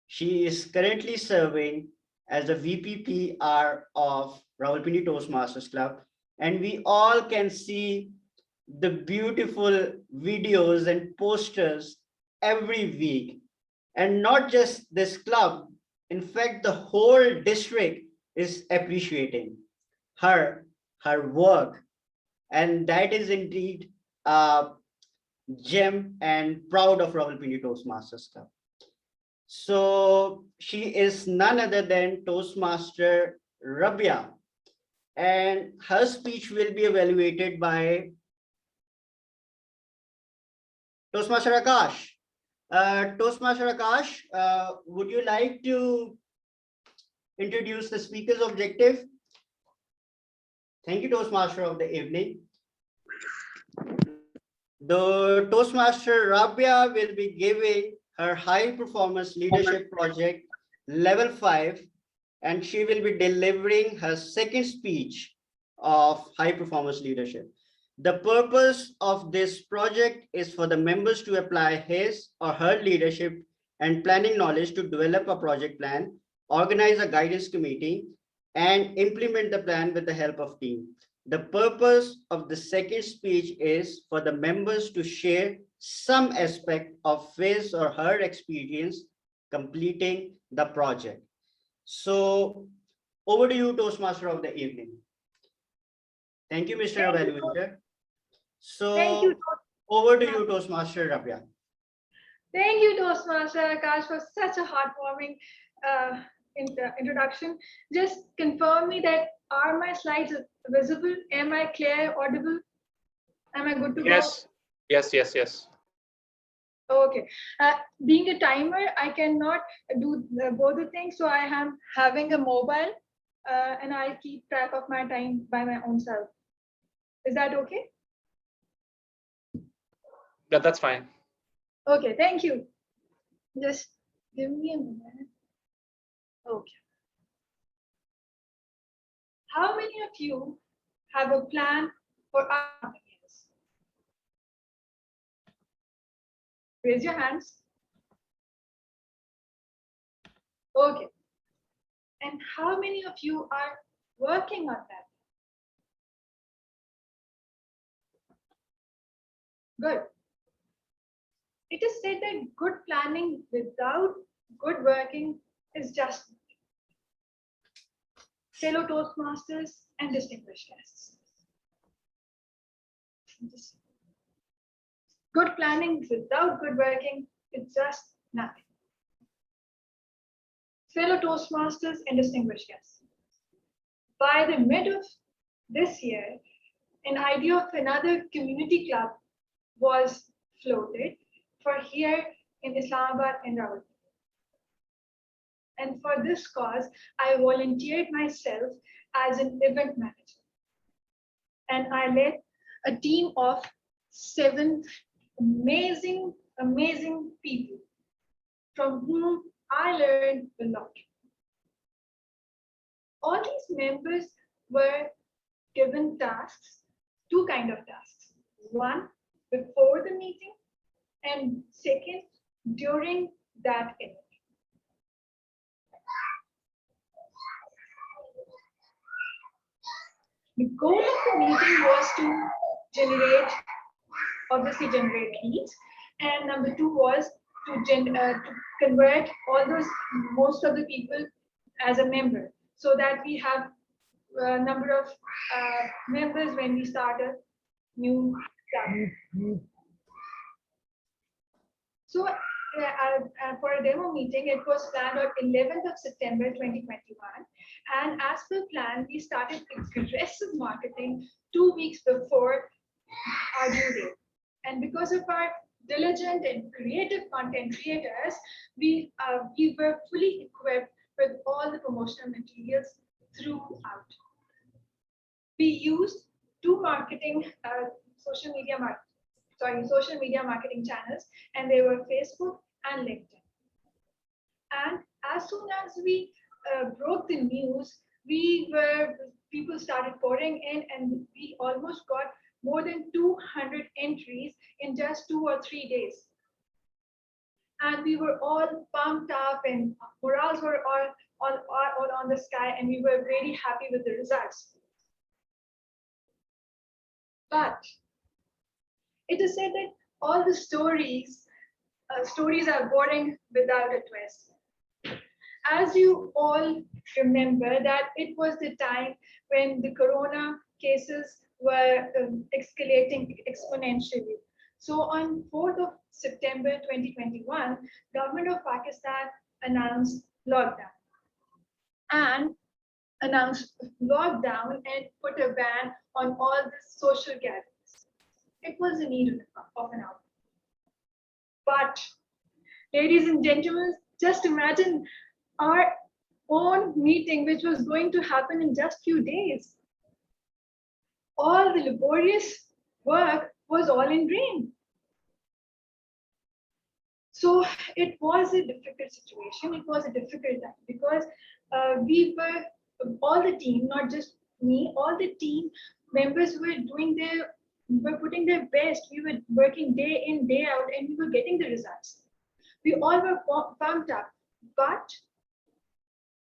[SPEAKER 3] She is currently serving as a VPPR of Rawalpindi Toastmasters Club. And we all can see the beautiful videos and posters every week. And not just this club, in fact, the whole district is appreciating her work. And that is indeed gem and proud of Rawalpindi Toastmasters Club. So she is none other than Toastmaster Rabia, and her speech will be evaluated by Toastmaster Akash. Toastmaster Akash, would you like to introduce the speaker's objective? Thank you, Toastmaster of the evening. The Toastmaster Rabia will be giving her high performance leadership project level 5, and she will be delivering her second speech of high performance leadership. The purpose of this project is for the members to apply his or her leadership and planning knowledge to develop a project plan, organize a guidance committee, and implement the plan with the help of team. The purpose of the second speech is for the members to share some aspect of his or her experience completing the project. So over to you, Toastmaster of the evening. Thank you, Mr. Evaluator.
[SPEAKER 5] Thank you.
[SPEAKER 3] So over to you, Toastmaster Rabia.
[SPEAKER 5] Thank you, Toastmaster Akash, for such a heartwarming introduction. Just confirm me that are my slides visible? Am I clear, audible? Am I good to go?
[SPEAKER 2] Yes. Yes.
[SPEAKER 5] Okay. Being a timer, I cannot do both the things. So I am having a mobile and I keep track of my time by my own self. Is that okay?
[SPEAKER 2] That's fine.
[SPEAKER 5] Okay, thank you. Just give me a minute. Okay. How many of you have a plan for upcoming years? Raise your hands. Okay. And how many of you are working on that? Good. It is said that good planning without good working is just fellow Toastmasters and distinguished guests. Good planning without good working is just nothing. Fellow Toastmasters and distinguished guests. By the mid of this year, an idea of another community club was floated for here in Islamabad and Rawalpindi. And for this cause, I volunteered myself as an event manager. And I led a team of 7 amazing people from whom I learned a lot. All these members were given tasks, 2 kinds of tasks. One, before the meeting, and second, during that event. The goal of the meeting was to generate leads, and number 2 was to convert most of the people as a member, so that we have a number of members when we start a new club. So for a demo meeting, it was planned on 11th of September 2021. And as per plan, we started aggressive marketing 2 weeks before our due date. And because of our diligent and creative content creators, we were fully equipped with all the promotional materials throughout. We used 2 social media marketing channels, and they were Facebook and LinkedIn. And as soon as we broke the news, people started pouring in, and we almost got more than 200 entries in just 2 or 3 days. And we were all pumped up, and morals were all on the sky, and we were very happy with the results. But it is said that all the stories are boring without a twist. As you all remember, that it was the time when the corona cases were escalating exponentially. So on 4th of September 2021, government of Pakistan announced lockdown and put a ban on all the social gatherings. It was a need of an hour. But, ladies and gentlemen, just imagine our own meeting, which was going to happen in just few days. All the laborious work was all in vain. So it was a difficult situation. It was a difficult time because we were, all the team, not just me, all the team members were putting their best. We were working day in, day out, and we were getting the results. We all were pumped up, but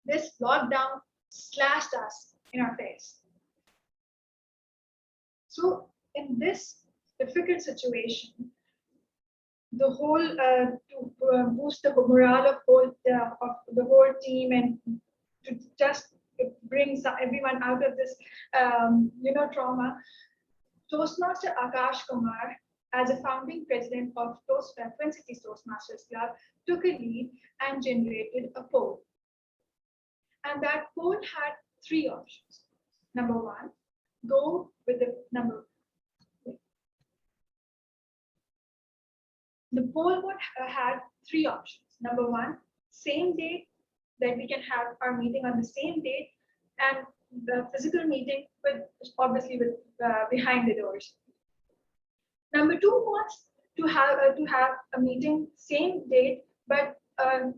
[SPEAKER 5] this lockdown slashed us in our face. So in this difficult situation, the whole to boost the morale of the whole team and to just bring everyone out of this trauma, Toastmaster Akash Kumar, as a founding president of Twin Cities Toastmasters Club, took a lead and generated a poll. And that poll had 3 options. Number 1, go with the number. The poll would had 3 options. Number 1, same date, that we can have our meeting on the same date, and the physical meeting with obviously with behind the doors. Number 2 was to have a meeting same date but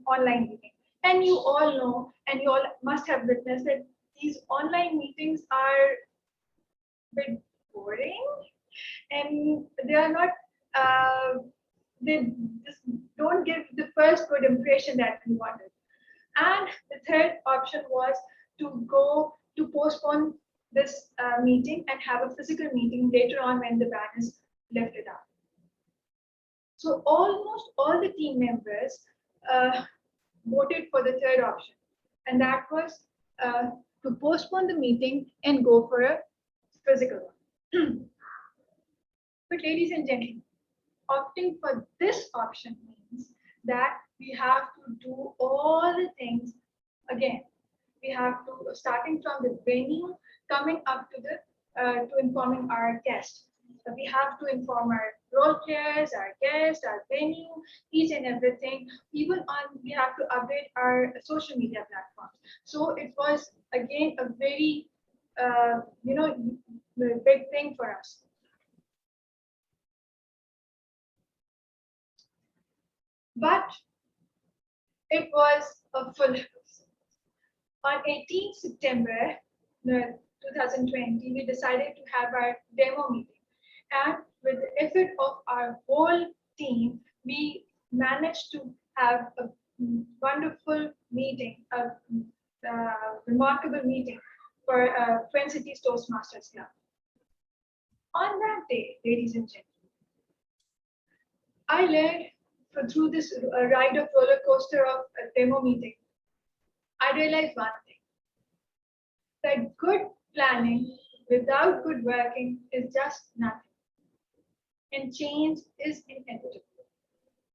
[SPEAKER 5] online meeting. And you all know, and you all must have witnessed that these online meetings are a bit boring, and they are not. They just don't give the first good impression that we wanted. And the third option was to postpone this meeting and have a physical meeting later on when the ban is lifted up. So almost all the team members voted for the third option, and that was to postpone the meeting and go for a physical one. But ladies and gentlemen, opting for this option means that we have to do all the things again. We have to, starting from the venue, coming up to the to informing our guests. So we have to inform our role players, our guests, our venue, each and everything. Even on, we have to update our social media platforms. So it was again a very big thing for us. But it was a full house. On 18th September 2020, we decided to have our demo meeting. And with the effort of our whole team, we managed to have a wonderful meeting, a remarkable meeting for Twin Cities Toastmasters Club. On that day, ladies and gentlemen, I led through this ride of roller coaster of a demo meeting. I realized one thing, that good planning without good working is just nothing. And change is inevitable.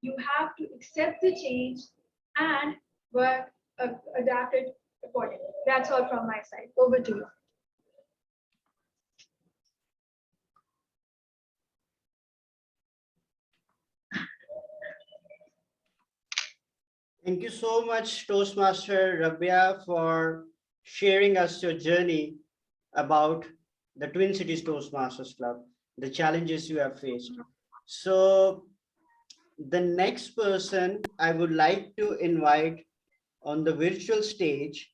[SPEAKER 5] You have to accept the change and work, adapt it accordingly. That's all from my side. Over to you.
[SPEAKER 3] Thank you so much, Toastmaster Rabia, for sharing us your journey about the Twin Cities Toastmasters Club, the challenges you have faced. So the next person I would like to invite on the virtual stage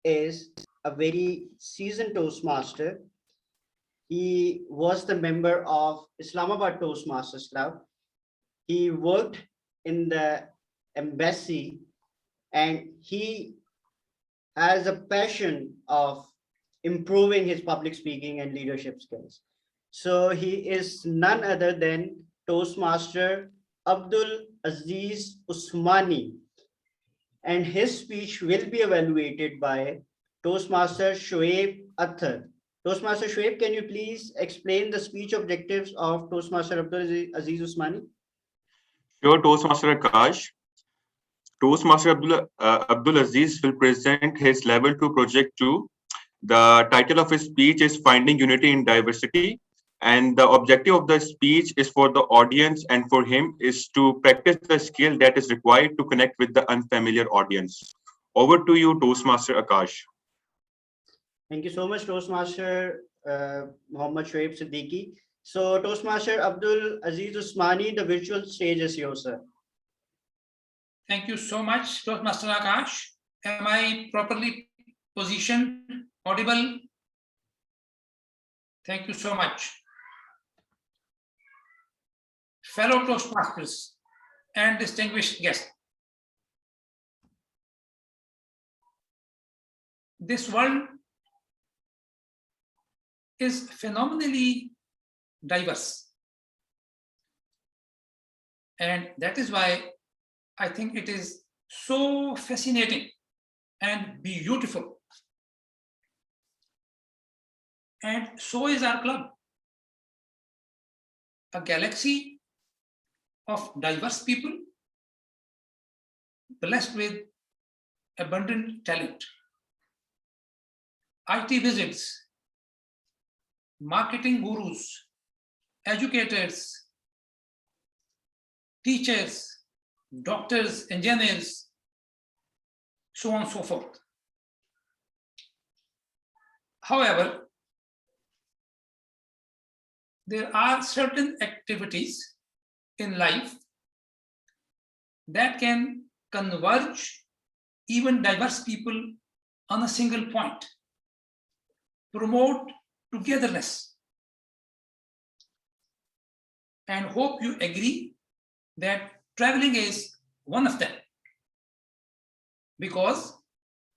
[SPEAKER 3] is a very seasoned Toastmaster. He was the member of Islamabad Toastmasters Club. He worked in the embassy, and he has a passion of improving his public speaking and leadership skills. So he is none other than Toastmaster Abdul Aziz Usmani, and his speech will be evaluated by Toastmaster Shoaib Athar. Toastmaster Shoaib, can you please explain the speech objectives of Toastmaster Abdul Aziz Usmani?
[SPEAKER 10] Sure, Toastmaster Akash. Toastmaster Abdul Aziz will present his level 2 project 2. The title of his speech is Finding Unity in Diversity. And the objective of the speech is for the audience and for him is to practice the skill that is required to connect with the unfamiliar audience. Over to you, Toastmaster Akash.
[SPEAKER 3] Thank you so much, Toastmaster Muhammad Shoaib Siddiqui. So Toastmaster Abdul Aziz Usmani, the virtual stage is yours, sir.
[SPEAKER 13] Thank you so much, Toastmaster Akash. Am I properly positioned, audible? Thank you so much. Fellow Toastmasters, and distinguished guests. This world is phenomenally diverse. And that is why I think it is so fascinating and beautiful. And so is our club. A galaxy of diverse people blessed with abundant talent. IT wizards, marketing gurus, educators, teachers, doctors, engineers, so on and so forth. However, there are certain activities in life that can converge even diverse people on a single point, promote togetherness. And hope you agree that traveling is one of them, because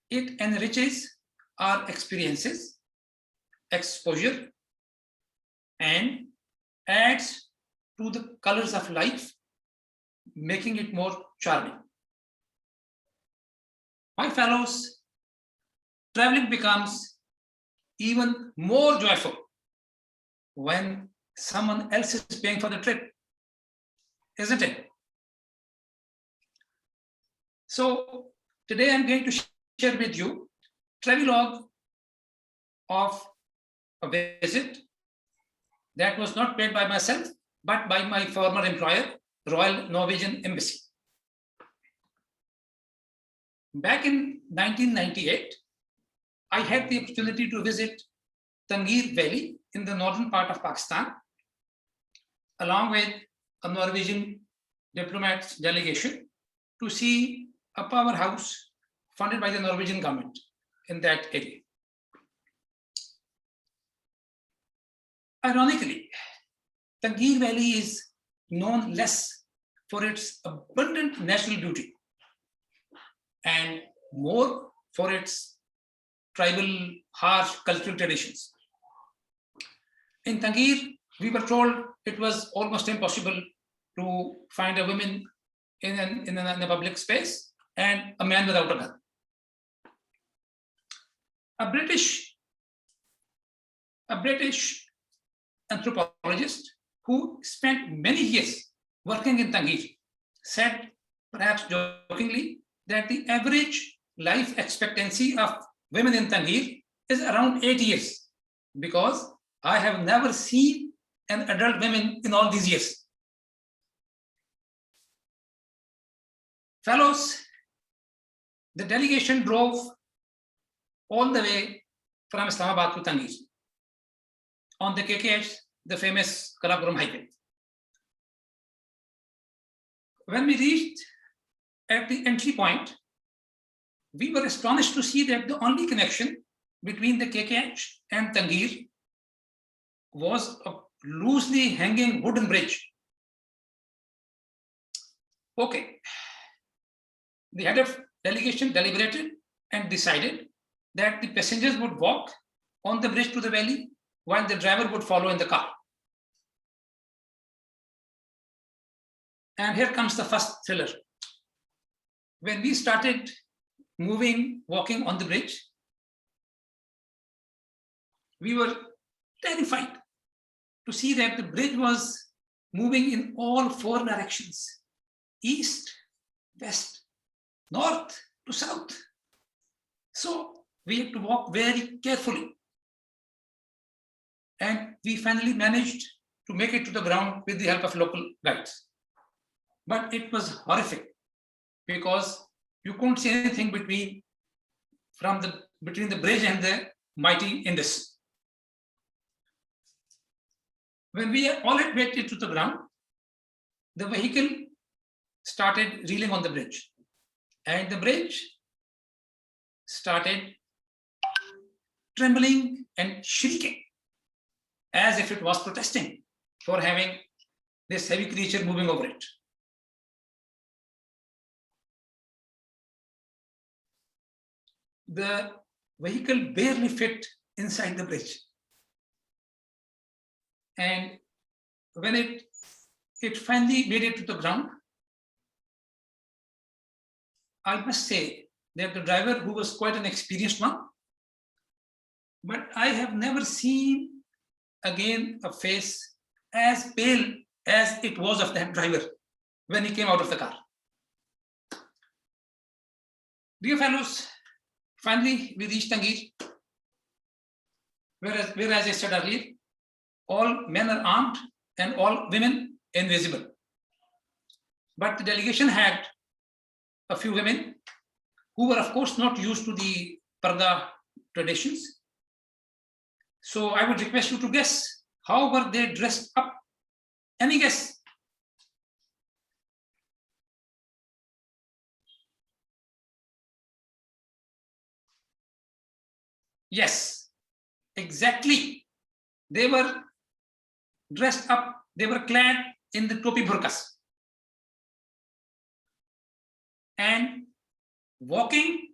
[SPEAKER 13] it enriches our experiences, exposure, and adds to the colors of life, making it more charming. My fellows, traveling becomes even more joyful when someone else is paying for the trip, isn't it? So today I'm going to share with you travelogue of a visit that was not paid by myself, but by my former employer, Royal Norwegian Embassy. Back in 1998, I had the opportunity to visit Tangier Valley in the northern part of Pakistan, along with a Norwegian diplomats delegation, to see a powerhouse funded by the Norwegian government in that area. Ironically, Tangier Valley is known less for its abundant natural beauty and more for its tribal, harsh cultural traditions. In Tangier, we were told it was almost impossible to find a woman in a public space and a man without a gun. A British anthropologist who spent many years working in Tangier said, perhaps jokingly, that the average life expectancy of women in Tangier is around 8 years, because I have never seen an adult woman in all these years. Fellows, the delegation drove all the way from Islamabad to Tangier on the KKH, the famous Karakoram highway. When we reached at the entry point, we were astonished to see that the only connection between the KKH and Tangier was a loosely hanging wooden bridge. Okay. The head of delegation deliberated and decided that the passengers would walk on the bridge to the valley while the driver would follow in the car. And here comes the first thriller. When we started walking on the bridge, we were terrified to see that the bridge was moving in all four directions: east, west, north to south. So we had to walk very carefully. And we finally managed to make it to the ground with the help of local guides. But it was horrific, because you couldn't see anything between the bridge and the mighty Indus. When we all had made it to the ground, the vehicle started reeling on the bridge, and the bridge started trembling and shrieking as if it was protesting for having this heavy creature moving over it. the vehicle barely fit inside the bridge. And when it finally made it to the ground, I must say that the driver, who was quite an experienced one, but I have never seen again a face as pale as it was of that driver when he came out of the car. Dear fellows, finally we reached Tangier, whereas I said earlier, all men are armed and all women invisible. But the delegation had a few women who were, of course, not used to the Parda traditions. So I would request you to guess, how were they dressed up? Any guess? Yes, exactly. They were dressed up, they were clad in the topi burqas. And walking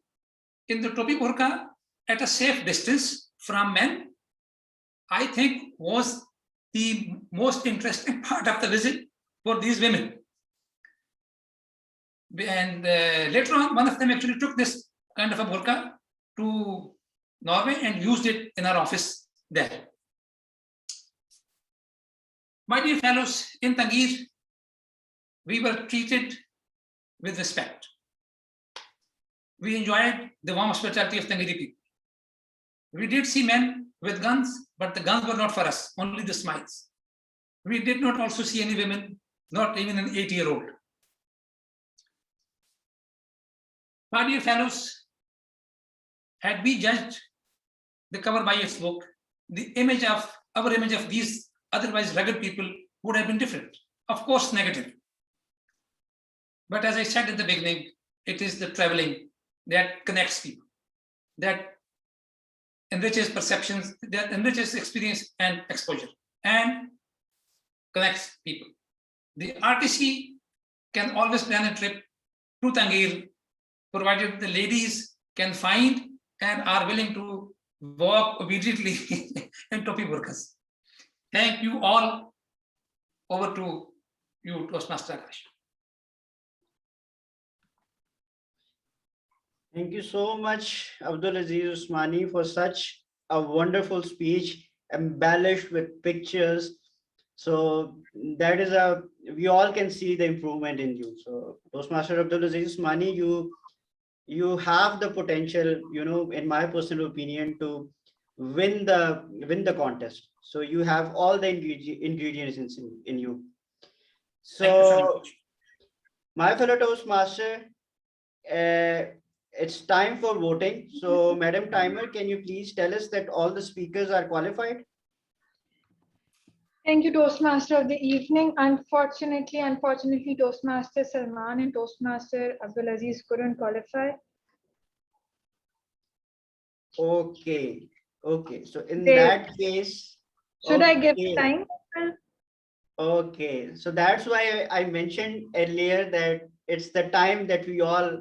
[SPEAKER 13] in the topi burqa at a safe distance from men, I think, was the most interesting part of the visit for these women. And later on, one of them actually took this kind of a burqa to Norway and used it in our office there. My dear fellows, in Tangier, we were treated with respect. We enjoyed the warm hospitality of Tangiri people. We did see men with guns, but the guns were not for us, only the smiles. We did not also see any women, not even an 8-year-old. My dear fellows, had we judged the cover by its book, our image of these otherwise rugged people would have been different. Of course, negative. But as I said at the beginning, it is the traveling that connects people, that enriches perceptions, that enriches experience and exposure, and connects people. The RTC can always plan a trip to Tangier, provided the ladies can find and are willing to walk obediently in topi burqas. Thank you all. Over to you, Toastmaster Akash.
[SPEAKER 3] Thank you so much, Abdul Aziz Usmani, for such a wonderful speech, embellished with pictures. So that is we all can see the improvement in you. So Toastmaster Abdul Aziz Usmani, you have the potential, in my personal opinion, to win the contest. So you have all the ingredients in you. So my fellow Toastmaster, it's time for voting. So Madam Timer, can you please tell us that all the speakers are qualified?
[SPEAKER 5] Thank you, Toastmaster of the evening. Unfortunately, Toastmaster Salman and Toastmaster Abdulaziz couldn't qualify.
[SPEAKER 3] Okay. So in that case,
[SPEAKER 5] should I give time?
[SPEAKER 3] Okay. So that's why I mentioned earlier that it's the time that we all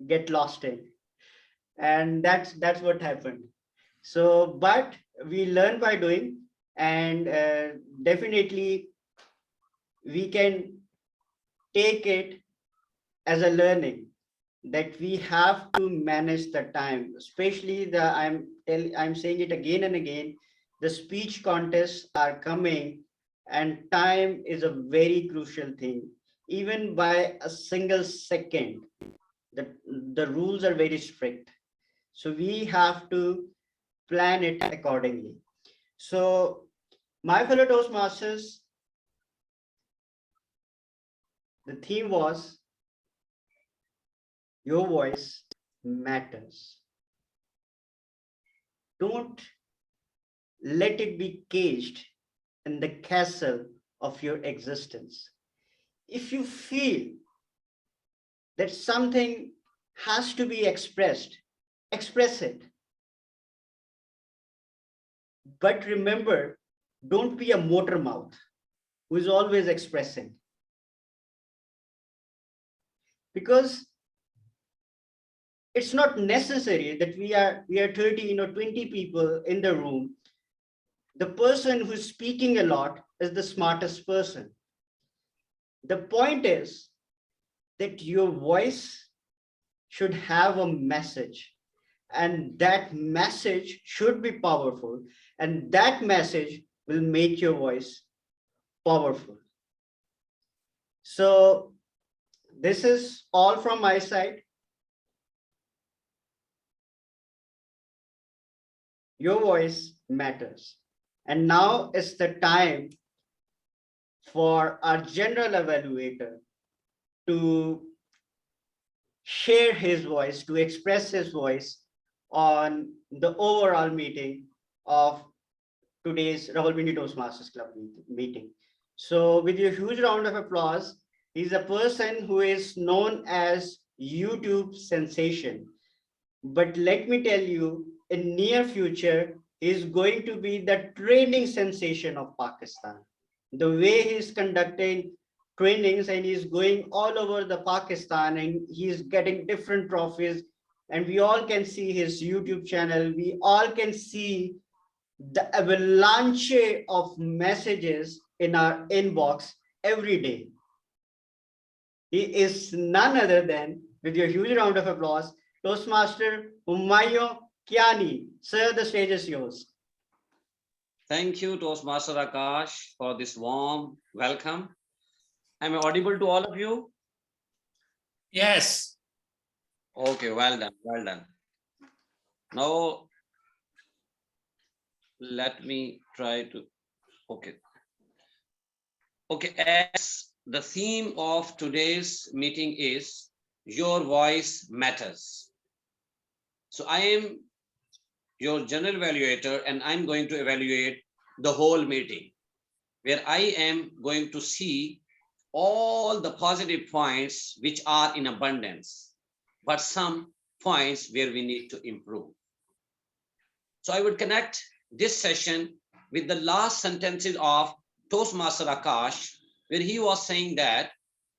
[SPEAKER 3] get lost in, and that's what happened. So, but we learn by doing, and definitely we can take it as a learning that we have to manage the time, especially I'm saying it again and again, the speech contests are coming, and time is a very crucial thing. Even by a single second, the rules are very strict. So we have to plan it accordingly. So my fellow Toastmasters, the theme was your voice matters. Don't let it be caged in the castle of your existence. If you feel that something has to be expressed, express it. But remember, don't be a motor mouth who is always expressing. Because it's not necessary that we are 13 or 20 people in the room. The person who's speaking a lot is the smartest person. The point is that your voice should have a message, and that message should be powerful, and that message will make your voice powerful. So this is all from my side. Your voice matters. And now is the time for our general evaluator to share his voice, to express his voice on the overall meeting of today's Rawalpindi Toastmasters Club meeting. So with your huge round of applause, he's a person who is known as YouTube sensation. But let me tell you, in near future, he's going to be the training sensation of Pakistan. The way he's conducting trainings and he's going all over the Pakistan and he's getting different trophies, and we all can see his YouTube channel. We all can see the avalanche of messages in our inbox every day. He is none other than, with your huge round of applause, Toastmaster Humayun Kiani. Sir, the stage is yours.
[SPEAKER 11] Thank you, Toastmaster Akash, for this warm welcome. Am I audible to all of you?
[SPEAKER 13] Yes.
[SPEAKER 11] Okay, well done, well done. Now, let me try to, okay. Okay, as the theme of today's meeting is Your Voice Matters. So I am your general evaluator and I'm going to evaluate the whole meeting, where I am going to see all the positive points which are in abundance, but some points where we need to improve. So I would connect this session with the last sentences of Toastmaster Akash, where he was saying that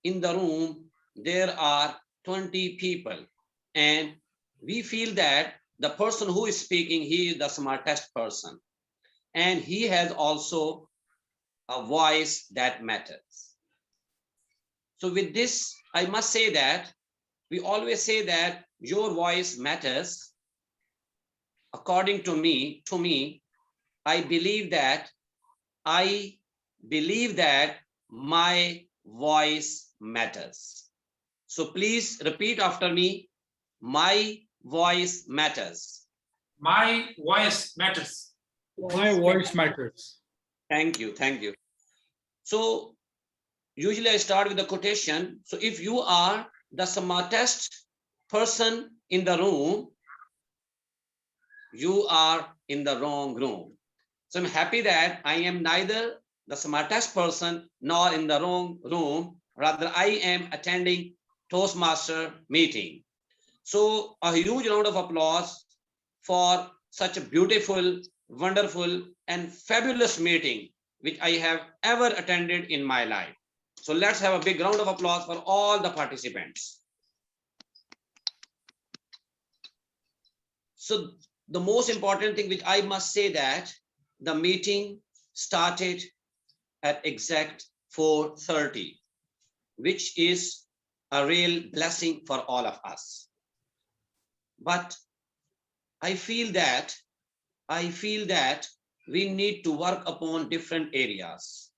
[SPEAKER 11] in the room there are 20 people, and we feel that the person who is speaking, he is the smartest person, and he has also a voice that matters. So with this, I must say that we always say that your voice matters. According to me, I believe that my voice matters. So please repeat after me. My voice matters.
[SPEAKER 13] My voice matters.
[SPEAKER 7] My voice matters.
[SPEAKER 11] Thank you. Thank you. So usually I start with a quotation. So if you are the smartest person in the room, you are in the wrong room. So I'm happy that I am neither the smartest person nor in the wrong room. Rather, I am attending Toastmaster meeting. So a huge round of applause for such a beautiful, wonderful, and fabulous meeting which I have ever attended in my life. So let's have a big round of applause for all the participants. So the most important thing which I must say that the meeting started at exact 4:30, which is a real blessing for all of us. But I feel that we need to work upon different areas.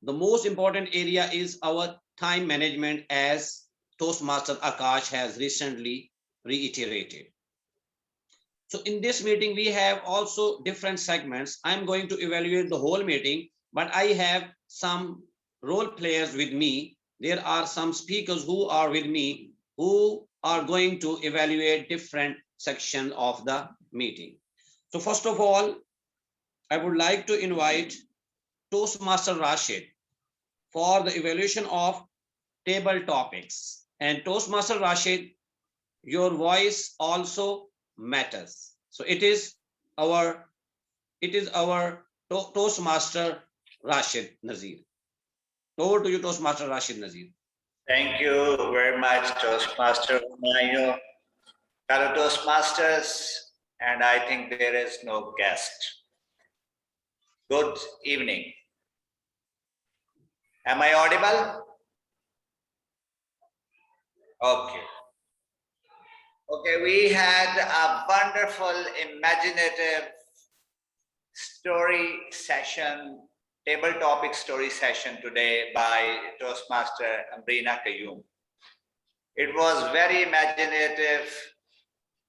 [SPEAKER 11] The most important area is our time management, as Toastmaster Akash has recently reiterated. So in this meeting, we have also different segments. I'm going to evaluate the whole meeting, but I have some role players with me. There are some speakers who are with me who are going to evaluate different sections of the meeting. So first of all, I would like to invite Toastmaster Rashid for the evaluation of table topics. And Toastmaster Rashid, your voice also matters. So it is our Toastmaster Rashid Nazir. Over to you, Toastmaster Rashid Nazir.
[SPEAKER 14] Thank you very much, Toastmaster Humayun. Fellow Toastmasters, and I think there is no guest. Good evening. Am I audible? Okay. Okay, we had a wonderful, imaginative story session, table topic story session today by Toastmaster Ambrina Kayoum. It was very imaginative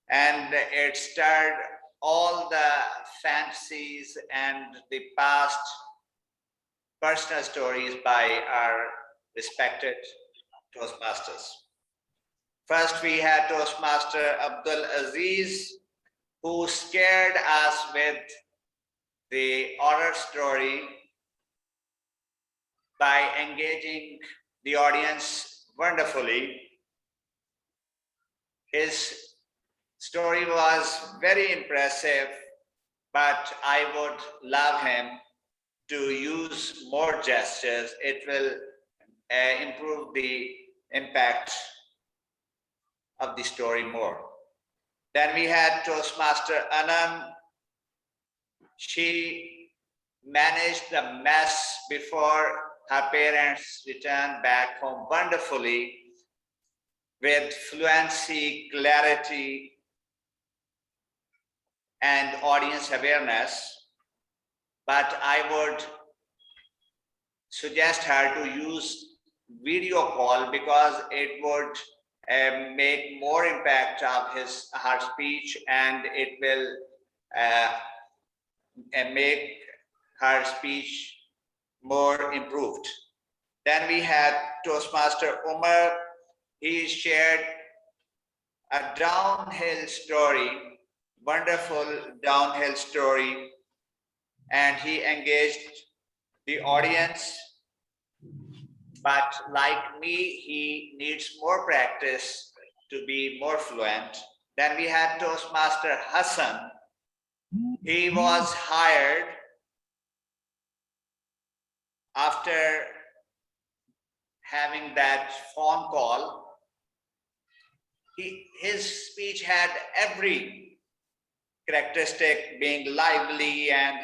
[SPEAKER 14] and it stirred all the fantasies and the past personal stories by our respected Toastmasters. First, we had Toastmaster Abdul Aziz, who scared us with the horror story by engaging the audience wonderfully. His story was very impressive, but I would love him to use more gestures. It will improve the impact of the story more. Then we had Toastmaster Anam. She managed the mess before her parents returned back home wonderfully with fluency, clarity, and audience awareness. But I would suggest her to use video call because it would make more impact of her speech, and it will make her speech more improved. Then we had Toastmaster Umar. He shared a downhill story, wonderful downhill story, and he engaged the audience. But like me, he needs more practice to be more fluent. Then we had Toastmaster Hassan. He was hired after having that phone call. His speech had every characteristic, being lively and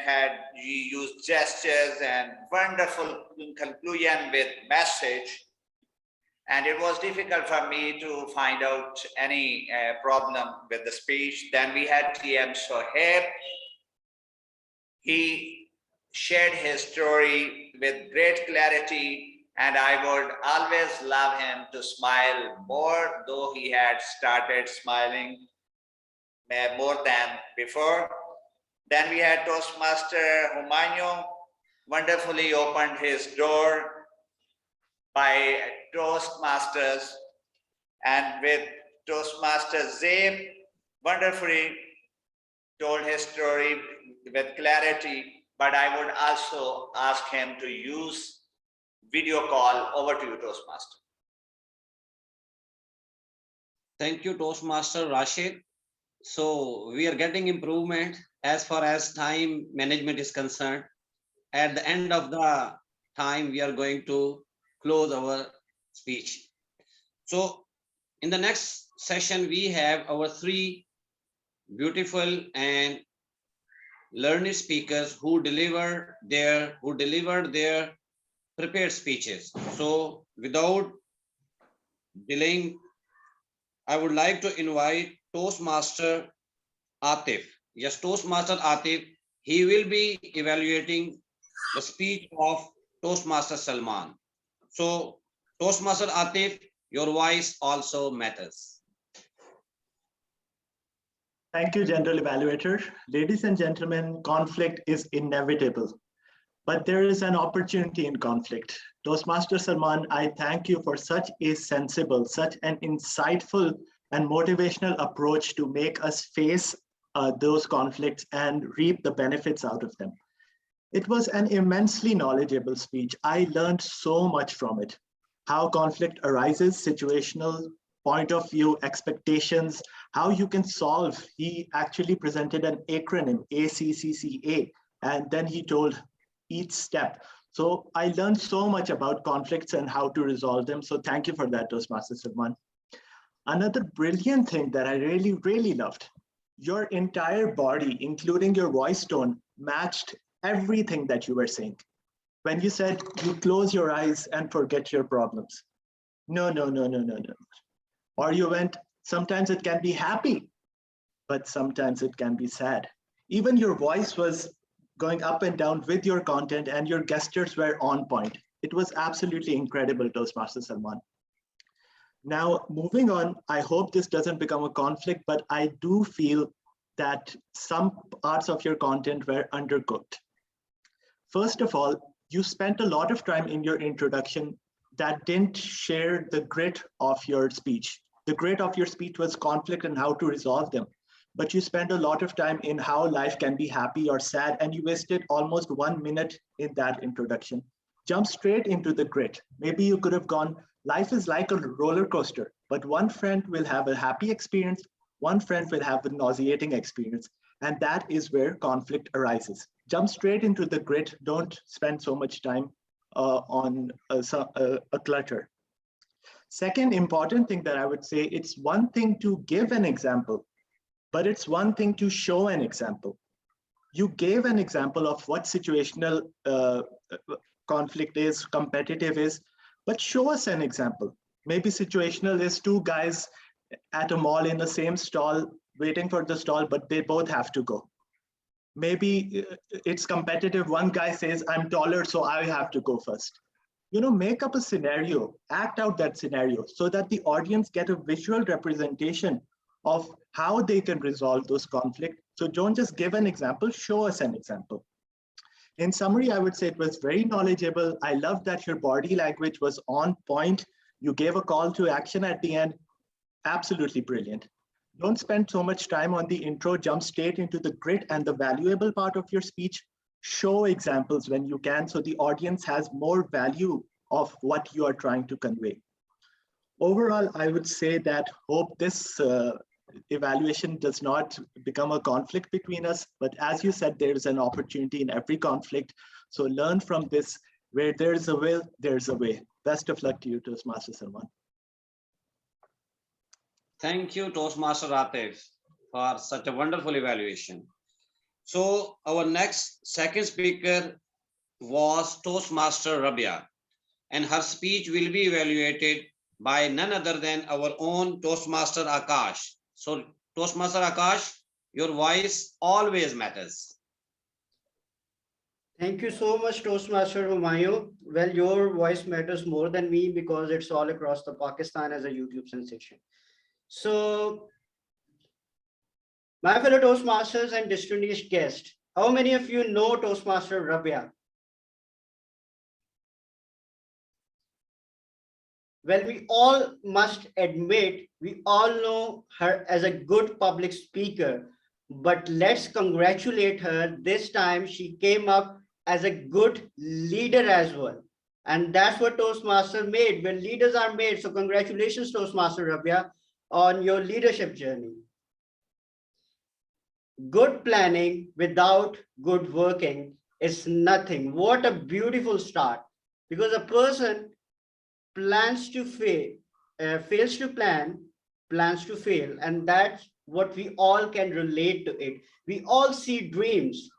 [SPEAKER 14] he used gestures and wonderful conclusion with message. And it was difficult for me to find out any problem with the speech. Then we had TM Sohaib. He shared his story with great clarity, and I would always love him to smile more, though he had started smiling more than before. Then we had Toastmaster Humayun, wonderfully opened his door by Toastmasters, and with Toastmaster Zaib, wonderfully told his story with clarity, but I would also ask him to use video call. Over to you, Toastmaster.
[SPEAKER 11] Thank you, Toastmaster Rashid. So we are getting improvement as far as time management is concerned. At the end of the time, we are going to close our speech. So in the next session, we have our three beautiful and learned speakers who delivered their prepared speeches. So without delaying, I would like to invite Toastmaster Atif. Yes, Toastmaster Atif, he will be evaluating the speech of Toastmaster Salman. So Toastmaster Atif, your voice also matters.
[SPEAKER 4] Thank you, General Evaluator. Ladies and gentlemen, conflict is inevitable, but there is an opportunity in conflict. Toastmaster Salman, I thank you for such a sensible, such an insightful and motivational approach to make us face those conflicts and reap the benefits out of them. It was an immensely knowledgeable speech. I learned so much from it. How conflict arises, situational point of view, expectations, how you can solve. He actually presented an acronym, ACCCA, and then he told each step. So I learned so much about conflicts and how to resolve them. So thank you for that, Toastmaster Salman. Another brilliant thing that I really, really loved, your entire body, including your voice tone, matched everything that you were saying. When you said you close your eyes and forget your problems. No, no, no, no, no, no. Or you went, sometimes it can be happy, but sometimes it can be sad. Even your voice was going up and down with your content, and your gestures were on point. It was absolutely incredible, Toastmaster Salman. Now, moving on, I hope this doesn't become a conflict, but I do feel that some parts of your content were undercooked. First of all, you spent a lot of time in your introduction that didn't share the grit of your speech. The grit of your speech was conflict and how to resolve them. But you spent a lot of time in how life can be happy or sad, and you wasted almost 1 minute in that introduction. Jump straight into the grit. Maybe you could have gone, life is like a roller coaster, but one friend will have a happy experience, one friend will have a nauseating experience, and that is where conflict arises. Jump straight into the grit. Don't spend so much time on a clutter. Second important thing that I would say, it's one thing to give an example, but it's one thing to show an example. You gave an example of what situational conflict is, competitive is, but show us an example. Maybe situational is two guys at a mall in the same stall, waiting for the stall, but they both have to go. Maybe it's competitive. One guy says, I'm taller, so I have to go first. You know, make up a scenario, act out that scenario so that the audience get a visual representation of how they can resolve those conflicts. So don't just give an example, show us an example. In summary, I would say it was very knowledgeable. I love that your body language was on point. You gave a call to action at the end. Absolutely brilliant. Don't spend so much time on the intro, jump straight into the grit and the valuable part of your speech. Show examples when you can so the audience has more value of what you are trying to convey. Overall, I would say that hope this evaluation does not become a conflict between us, but as you said, there is an opportunity in every conflict. So learn from this. Where there's a will, there's a way. Best of luck to you, Toastmaster Salman.
[SPEAKER 11] Thank you, Toastmaster Atif, for such a wonderful evaluation. So our next second speaker was Toastmaster Rabia, and her speech will be evaluated by none other than our own Toastmaster Akash. So Toastmaster Akash, your voice always matters.
[SPEAKER 3] Thank you so much, Toastmaster Humayun. Well, your voice matters more than me because it's all across the Pakistan as a YouTube sensation. So, my fellow Toastmasters and distinguished guests, how many of you know Toastmaster Rabia? Well, we all must admit, we all know her as a good public speaker, but let's congratulate her. This time she came up as a good leader as well. And that's what Toastmaster made. When leaders are made. So congratulations, Toastmaster Rabia, on your leadership journey. Good planning without good working is nothing. What a beautiful start. Because a person plans to fail, fails to plan, plans to fail. And that's what we all can relate to it. We all see dreams,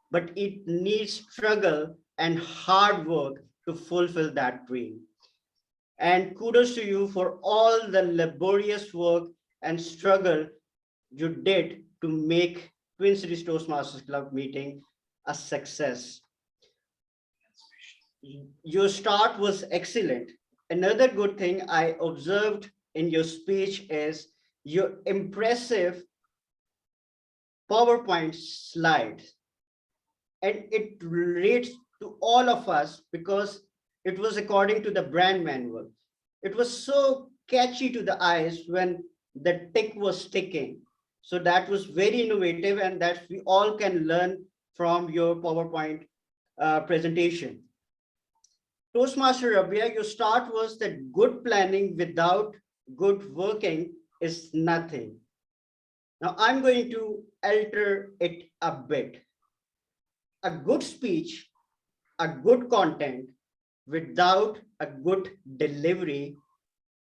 [SPEAKER 3] but it needs struggle and hard work to fulfill that dream. And kudos to you for all the laborious work and struggle you did to make Twin Cities Toastmasters Club meeting a success. Your start was excellent. Another good thing I observed in your speech is your impressive PowerPoint slides. And it relates to all of us because it was according to the brand manual. It was so catchy to the eyes when the tick was ticking. So that was very innovative, and that we all can learn from your PowerPoint presentation. Toastmaster Rabia, your start was that good planning without good working is nothing. Now I'm going to alter it a bit. A good speech a good content without a good delivery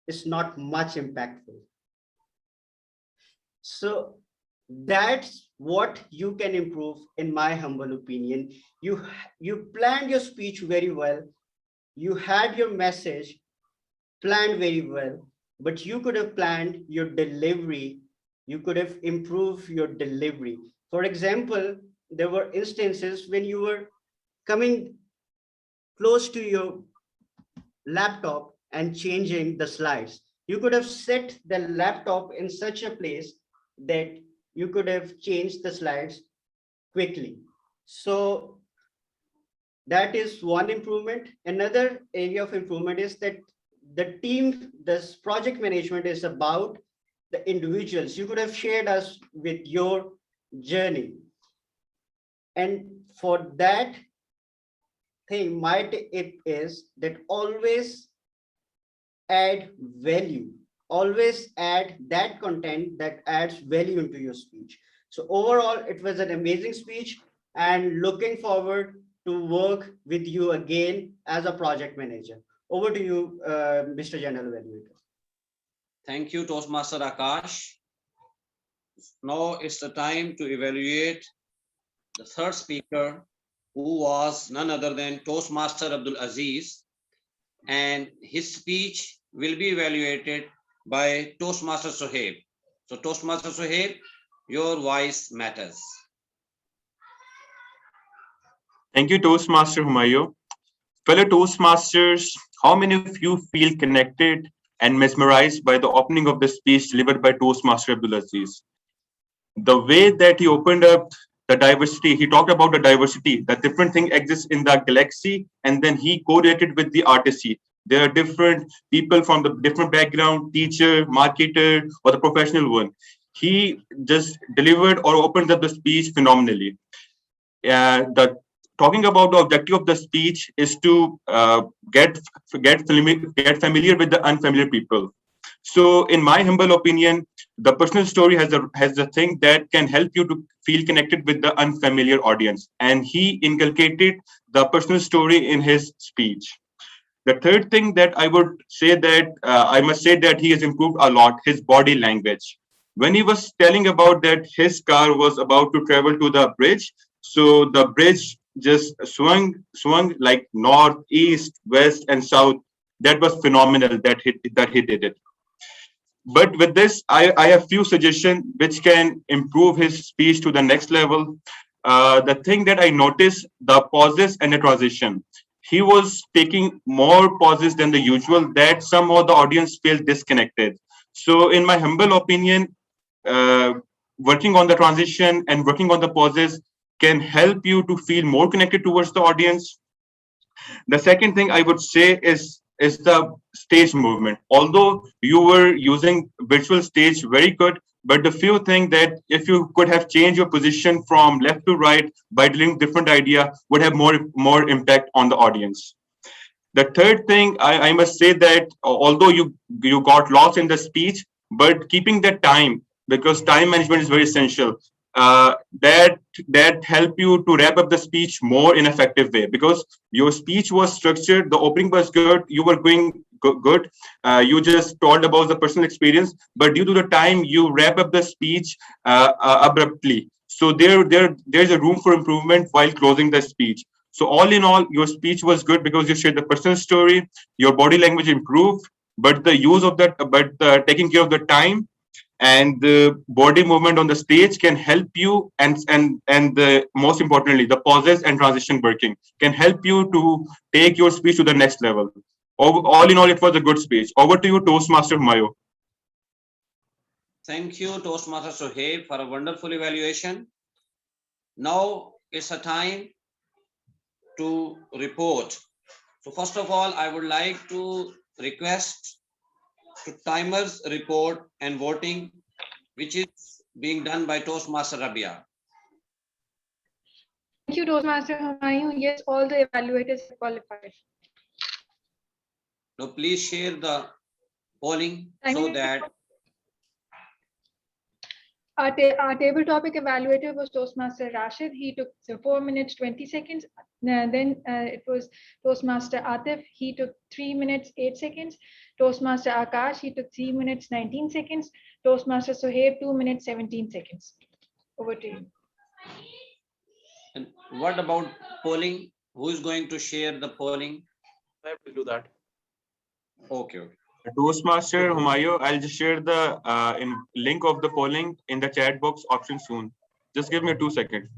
[SPEAKER 3] is not much impactful. So that's what you can improve, in my humble opinion. You planned your speech very well. You had your message planned very well, but you could have planned your delivery. You could have improved your delivery. For example, there were instances when you were coming close to your laptop and changing the slides. You could have set the laptop in such a place that you could have changed the slides quickly. So that is one improvement. Another area of improvement is that the team, this project management is about the individuals. You could have shared us with your journey. And for that thing, my tip is that always add value. Always add that content that adds value into your speech. So overall, it was an amazing speech, and looking forward to work with you again as a project manager. Over to you, Mr. General Evaluator.
[SPEAKER 11] Thank you, Toastmaster Akash. Now it's the time to evaluate the third speaker, who was none other than Toastmaster Abdul Aziz, and his speech will be evaluated by Toastmaster Sohaib. So Toastmaster Sohaib, your voice matters.
[SPEAKER 10] Thank you, Toastmaster Humayo. Fellow Toastmasters, how many of you feel connected and mesmerized by the opening of the speech delivered by Toastmaster Abdul Aziz? The way that he opened up the diversity, he talked about the diversity, that different thing exists in the galaxy, and then he correlated with the RTC. There are different people from the different background, teacher, marketer, or the professional one. He just delivered or opened up the speech phenomenally. The talking about the objective of the speech is to get familiar with the unfamiliar people. So, in my humble opinion, the personal story has a thing that can help you to feel connected with the unfamiliar audience, and he inculcated the personal story in his speech. The third thing that I would say that I must say that he has improved a lot, his body language. When he was telling about that his car was about to travel to the bridge, so the bridge just swung like north, east, west, and south. That was phenomenal that he did it. But with this, I have few suggestions which can improve his speech to the next level. The thing that I noticed, the pauses and the transition. He was taking more pauses than the usual that some of the audience feel disconnected. So in my humble opinion, working on the transition and working on the pauses can help you to feel more connected towards the audience. The second thing I would say is the stage movement. Although you were using virtual stage very good, but the few thing that if you could have changed your position from left to right by delivering different idea would have more impact on the audience. The third thing I must say that although you got lost in the speech, but keeping the time, because time management is very essential. That help you to wrap up the speech more in effective way, because your speech was structured, the opening was good, you were going good, you just told about the personal experience, but due to the time you wrap up the speech abruptly. So there's a room for improvement while closing the speech. So all in all, your speech was good because you shared the personal story, your body language improved, but the use of that, taking care of the time and the body movement on the stage can help you, and most importantly, the pauses and transition working can help you to take your speech to the next level. All in all, it was a good speech. Over to you, Toastmaster Humayo.
[SPEAKER 11] Thank you, Toastmaster Sohaib, for a wonderful evaluation. Now it's a time to report. So first of all, I would like to request to timers report and voting, which is being done by Toastmaster Rabia.
[SPEAKER 5] Thank you, Toastmaster Humayun. Yes, all the evaluators have qualified.
[SPEAKER 11] Now please share the polling so that
[SPEAKER 5] Our table topic evaluator was Toastmaster Rashid. He took 4 minutes 20 seconds. Then it was Toastmaster Atif. He took 3 minutes 8 seconds. Toastmaster Akash. He took 3 minutes 19 seconds. Toastmaster Sohaib 2 minutes 17 seconds. Over to you.
[SPEAKER 11] And what about polling? Who is going to share the polling?
[SPEAKER 2] I will do that.
[SPEAKER 11] Okay.
[SPEAKER 10] Toastmaster Humayo, I'll just share the link of the polling in the chat box option soon. Just give me 2 seconds.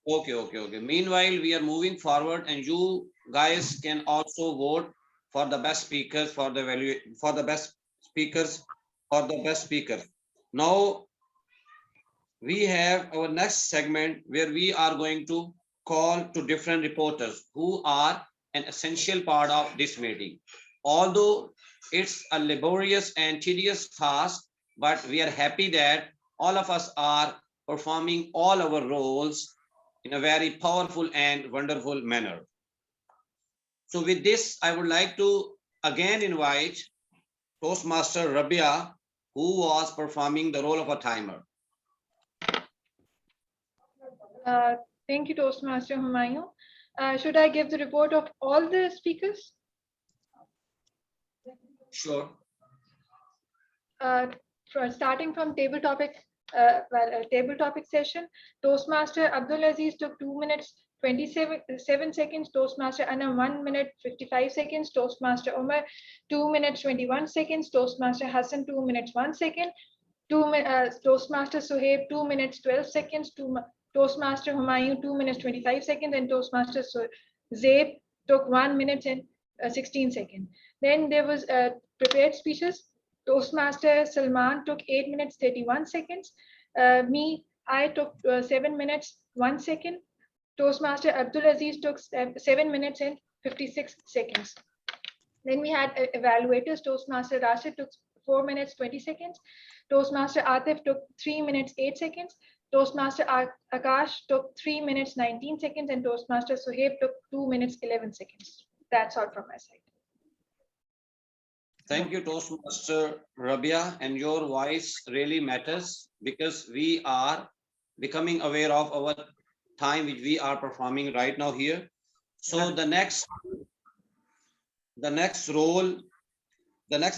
[SPEAKER 11] Okay. Meanwhile, we are moving forward, and you guys can also vote for the best speakers for the best speaker. Now we have our next segment where we are going to call to different reporters who are an essential part of this meeting. Although it's a laborious and tedious task, but we are happy that all of us are performing all our roles in a very powerful and wonderful manner. So with this, I would like to again invite Toastmaster Rabia, who was performing the role of a timer.
[SPEAKER 5] Thank you, Toastmaster Humayun. Should I give the report of all the speakers?
[SPEAKER 11] Sure.
[SPEAKER 5] Starting from table topic, table topic session, Toastmaster Abdul Aziz took 2 minutes 27 seconds. Toastmaster Anam 1 minute 55 seconds. Toastmaster Omar 2 minutes 21 seconds. Toastmaster Hassan 2 minutes 1 second. Toastmaster Suhaib 2 minutes 12 seconds. Toastmaster Humayun 2 minutes 25 seconds, and Toastmaster Zaib took 1 minute and 16 seconds. Then there was prepared speeches. Toastmaster Salman took 8 minutes 31 seconds. I took 7 minutes 1 second. Toastmaster Abdul Aziz took 7 minutes and 56 seconds. Then we had evaluators. Toastmaster Rashid took 4 minutes 20 seconds. Toastmaster Atif took 3 minutes 8 seconds. Toastmaster Akash took 3 minutes 19 seconds, and Toastmaster Suhaib took 2 minutes 11 seconds. That's all from my side.
[SPEAKER 11] Thank you, Toastmaster Rabia, and your voice really matters because we are becoming aware of our time which we are performing right now here. So the next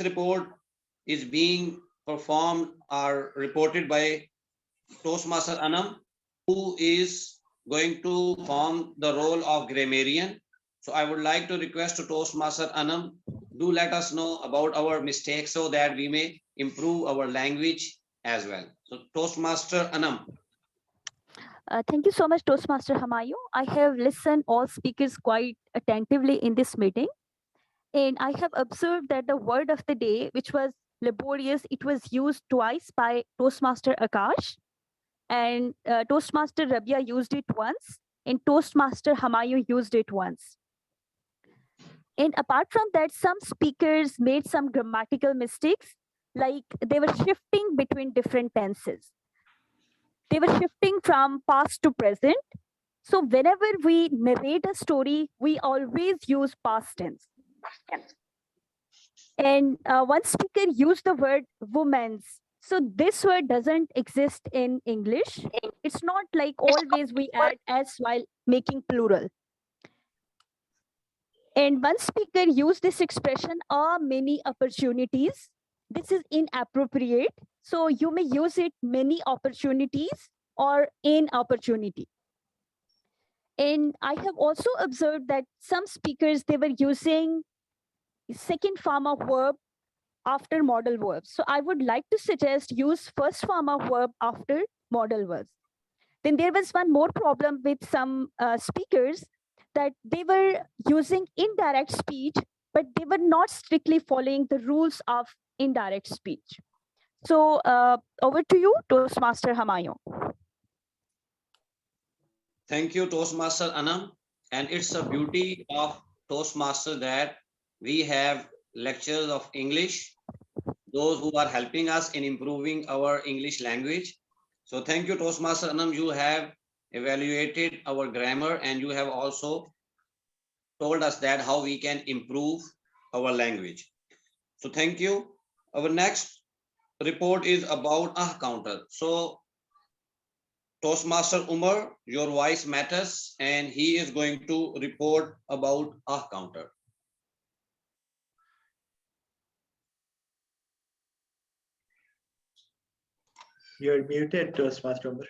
[SPEAKER 11] report is being performed or reported by Toastmaster Anam, who is going to perform the role of grammarian. So I would like to request to Toastmaster Anam, do let us know about our mistakes so that we may improve our language as well. So Toastmaster Anam.
[SPEAKER 6] Thank you so much, Toastmaster Humayun. I have listened all speakers quite attentively in this meeting, and I have observed that the word of the day, which was laborious, it was used twice by Toastmaster Akash, and Toastmaster Rabia used it once, and Toastmaster Humayun used it once. And apart from that, some speakers made some grammatical mistakes, like they were shifting between different tenses. They were shifting from past to present. So whenever we narrate a story, we always use past tense. And one speaker used the word women's. So this word doesn't exist in English. It's not like always we add s while making plural. And one speaker used this expression, many opportunities. This is inappropriate. So you may use it many opportunities or an opportunity. And I have also observed that some speakers, they were using second form of verb after modal verbs. So I would like to suggest use first form of verb after modal verbs. Then there was one more problem with some speakers, that they were using indirect speech, but they were not strictly following the rules of indirect speech. So over to you, Toastmaster Humayun.
[SPEAKER 11] Thank you, Toastmaster Anam. And it's a beauty of Toastmaster that we have lectures of English, those who are helping us in improving our English language. So thank you, Toastmaster Anam. You have evaluated our grammar, and you have also told us that how we can improve our language. So thank you. Our next report is about counter. So Toastmaster Umar, your voice matters, and he is going to report about a counter.
[SPEAKER 4] You're muted, Toastmaster Umar.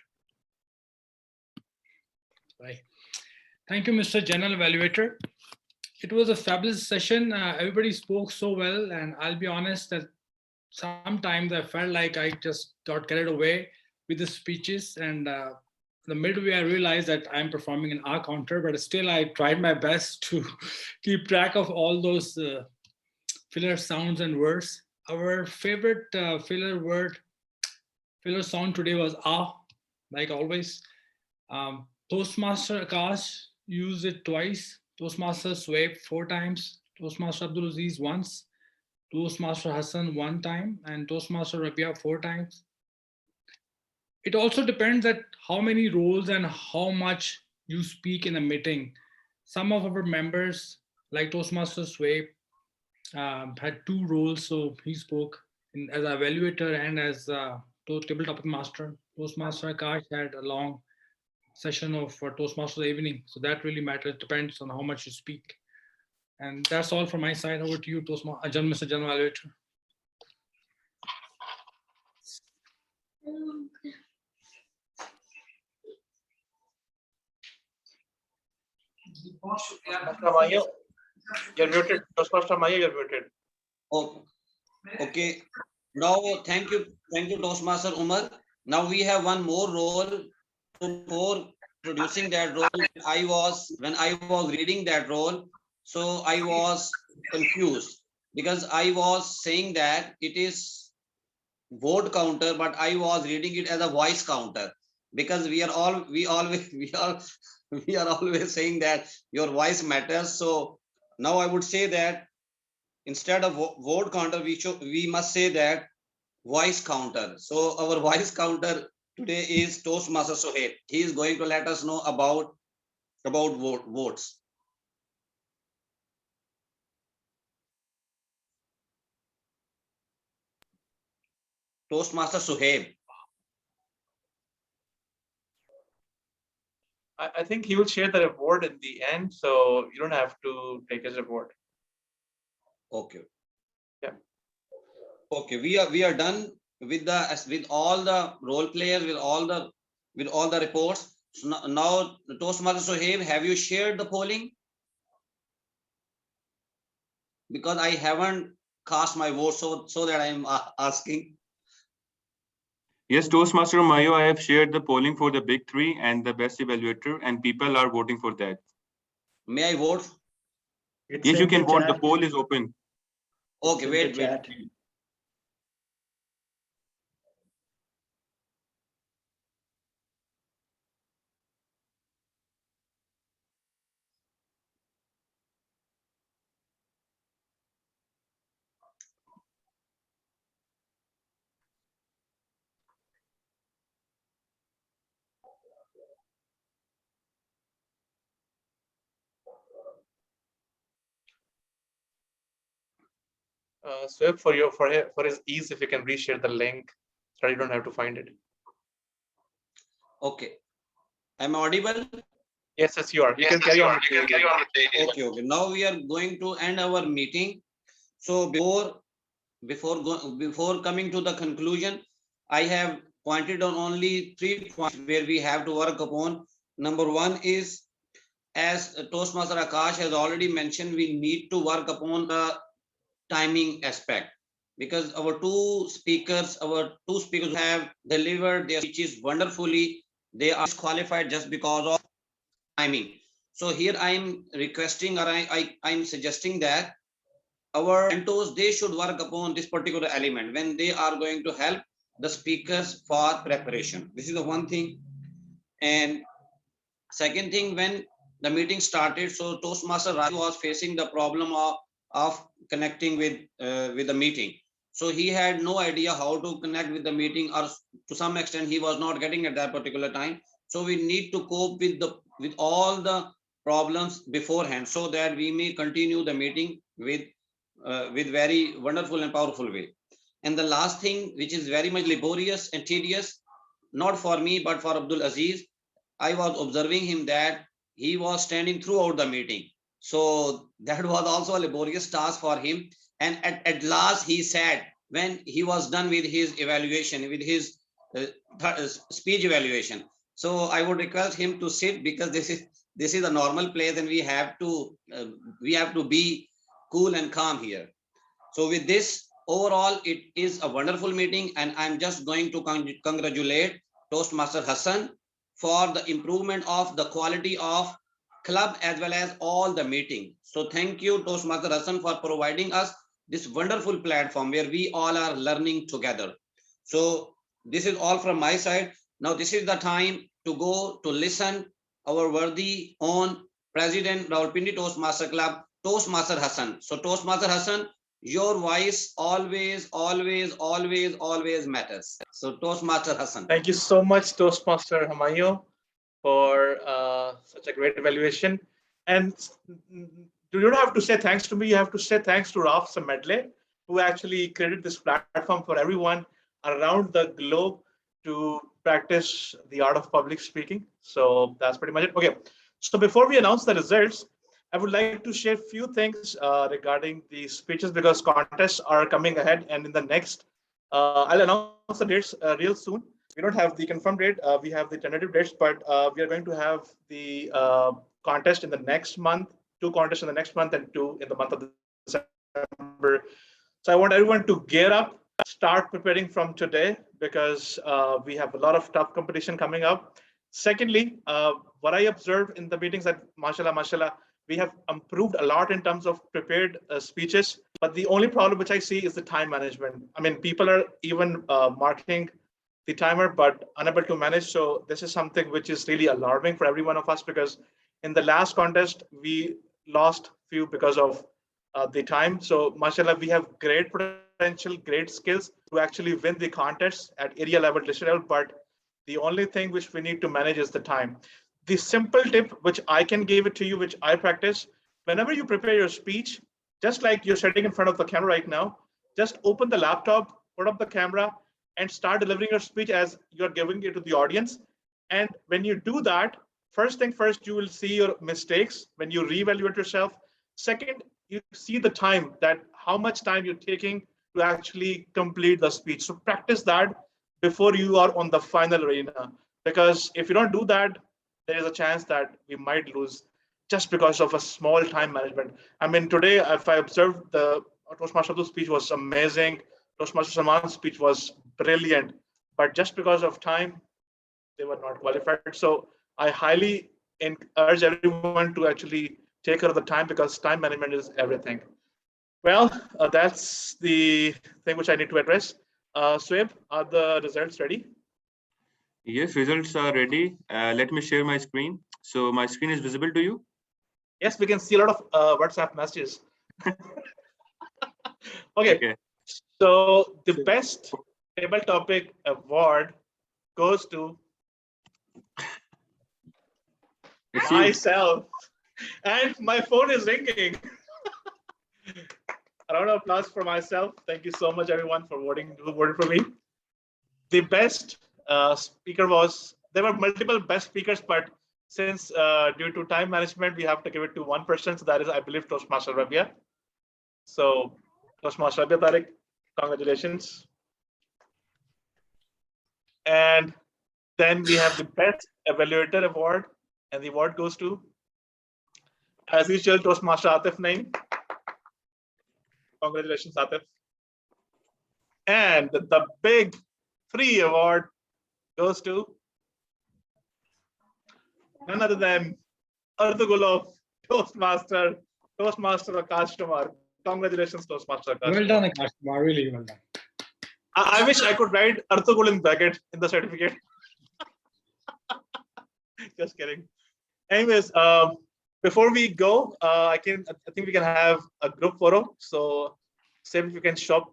[SPEAKER 7] Right. Thank you, Mr. General Evaluator. It was a fabulous session. Everybody spoke so well, and I'll be honest that sometimes I felt like I just got carried away with the speeches, and the midway I realized that I'm performing an R counter, but still I tried my best to keep track of all those filler sounds and words. Our favorite filler sound today was ah, like always. Toastmaster Akash used it twice. Toastmaster Swaip 4 times. Toastmaster Abdul Aziz once. Toastmaster Hassan 1 time, and Toastmaster Rabia 4 times. It also depends at how many roles and how much you speak in a meeting. Some of our members, like Toastmaster Swaip, had 2 roles, so he spoke as an evaluator and as table topic master. Toastmaster Akash had a long session of Toastmaster evening, so that really matters. Depends on how much you speak. And that's all from my side. Over to you, Mr. General Evaluator.
[SPEAKER 2] You're muted. Toastmaster Maya, you're muted.
[SPEAKER 11] Oh, okay. Now, thank you, Toastmaster Umar. Now we have one more role. Before producing that role, when I was reading that role, so I was confused because I was saying that it is vote counter, but I was reading it as a voice counter, because we are always saying that your voice matters. So now I would say that instead of vote counter, we must say that voice counter. So our voice counter today is Toastmaster Sohaib. He is going to let us know about votes. Toastmaster Sohaib.
[SPEAKER 2] I think he will share the report in the end, so you don't have to take his report.
[SPEAKER 11] Okay.
[SPEAKER 2] Yeah.
[SPEAKER 11] Okay, we are done with all the role players, with all the reports. So now Toastmaster Sohaib, have you shared the polling? Because I haven't cast my vote, so that I am asking.
[SPEAKER 10] Yes, Toastmaster Mayo, I have shared the polling for the big 3 and the best evaluator, and people are voting for that.
[SPEAKER 11] May I vote?
[SPEAKER 10] Yes, you can vote. The poll is open.
[SPEAKER 11] Okay, wait.
[SPEAKER 2] So for his ease, if you can reshare the link, so you don't have to find it.
[SPEAKER 11] Okay. Am I audible?
[SPEAKER 2] Yes, you are. You can carry on.
[SPEAKER 11] Okay. Now we are going to end our meeting. So before coming to the conclusion, I have pointed on only 3 points where we have to work upon. Number 1 is, as Toastmaster Akash has already mentioned, we need to work upon the timing aspect, because our two speakers have delivered their speeches wonderfully. They are qualified just because of timing. So here I am requesting, or I'm suggesting that our mentors, they should work upon this particular element when they are going to help the speakers for preparation. This is the one thing. And second thing, when the meeting started, so Toastmaster Raj was facing the problem of connecting with the meeting. So he had no idea how to connect with the meeting, or to some extent he was not getting at that particular time. So we need to cope with all the problems beforehand, so that we may continue the meeting with very wonderful and powerful way. And the last thing, which is very much laborious and tedious, not for me, but for Abdul Aziz. I was observing him that he was standing throughout the meeting. So that was also a laborious task for him. And at last he said, when he was done with his evaluation, with his speech evaluation. So I would request him to sit, because this is a normal place and we have to be cool and calm here. So with this, overall, it is a wonderful meeting, and I'm just going to congratulate Toastmaster Hassan for the improvement of the quality of club as well as all the meeting. So thank you, Toastmaster Hassan, for providing us this wonderful platform where we all are learning together. So this is all from my side. Now this is the time to go to listen our worthy own President Rawalpindi Toastmaster Club, Toastmaster Hassan. So Toastmaster Hassan, your voice always matters. So Toastmaster Hassan.
[SPEAKER 2] Thank you so much, Toastmaster Hamayo, for such a great evaluation. And you don't have to say thanks to me, you have to say thanks to Ralph Samedle, who actually created this platform for everyone around the globe to practice the art of public speaking. So that's pretty much it. Okay, so before we announce the results, I would like to share a few things regarding the speeches, because contests are coming ahead, and in the next, I'll announce the dates real soon. We don't have the confirmed date, we have the tentative dates, but we are going to have the contest in the next month, 2 contests in the next month and 2 in the month of December. So I want everyone to gear up, start preparing from today, because we have a lot of tough competition coming up. Secondly, what I observed in the meetings that mashallah, we have improved a lot in terms of prepared speeches, but the only problem which I see is the time management. I mean, people are even marking the timer, but unable to manage. So this is something which is really alarming for every one of us, because in the last contest, we lost few because of the time. So mashallah, we have great potential, great skills to actually win the contests at area level, district level, but the only thing which we need to manage is the time. The simple tip, which I can give it to you, which I practice, whenever you prepare your speech, just like you're sitting in front of the camera right now, just open the laptop, put up the camera, and start delivering your speech as you're giving it to the audience. And when you do that, first thing first, you will see your mistakes when you reevaluate yourself. Second, you see the time, that how much time you're taking to actually complete the speech. So practice that before you are on the final arena, because if you don't do that, there is a chance that we might lose just because of a small time management. I mean, today, if I observed, the Toastmaster's speech was amazing. Toastmaster Salman's speech was brilliant, but just because of time, they were not qualified. So I highly urge everyone to actually take care of the time, because time management is everything. Well, that's the thing which I need to address. Sweb, are the results ready?
[SPEAKER 10] Yes, results are ready. Let me share my screen. So my screen is visible to you?
[SPEAKER 2] Yes, we can see a lot of WhatsApp messages. Okay. So the best table topic award goes to myself, and my phone is ringing. A round of applause for myself. Thank you so much, everyone, for voting for me. The best speaker was, there were multiple best speakers, but since due to time management, we have to give it to one person. So that is, I believe, Toastmaster Rabia. So Toastmaster Rabia Tariq, congratulations. And then we have the best evaluator award, and the award goes to, as usual, Toastmaster Atif Naim. Congratulations, Atif. And the big free award goes to none other than Ardugulov, Toastmaster Akash Kumar. Congratulations, Toastmaster Akash.
[SPEAKER 7] Well done, Akash Kumar. Really well done.
[SPEAKER 2] I wish I could write Ardugul in bracket in the certificate. Just kidding. Anyways, before we go, I think we can have a group photo. So, Sam, if you can stop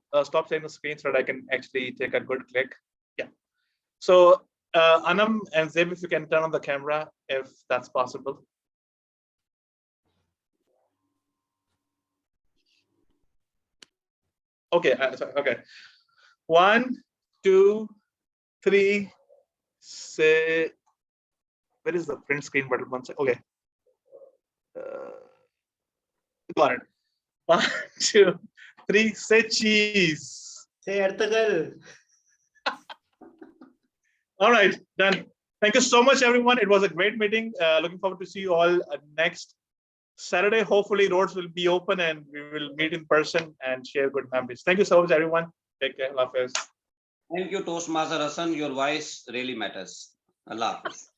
[SPEAKER 2] sharing the screen so that I can actually take a good click. Yeah. So, Anam and Zeb, if you can turn on the camera, if that's possible. Okay. Okay. 1, 2, 3, Say, where is the print screen button? One second. Okay. Got it. 1, 2, 3. Say cheese.
[SPEAKER 3] Say Ertugrul.
[SPEAKER 2] All right, done. Thank you so much, everyone. It was a great meeting. Looking forward to see you all next Saturday. Hopefully, roads will be open and we will meet in person and share good memories. Thank you so much, everyone. Take care. Allah Hafiz.
[SPEAKER 11] Thank you, Toastmaster Hassan. Your voice really matters. Allah Hafiz.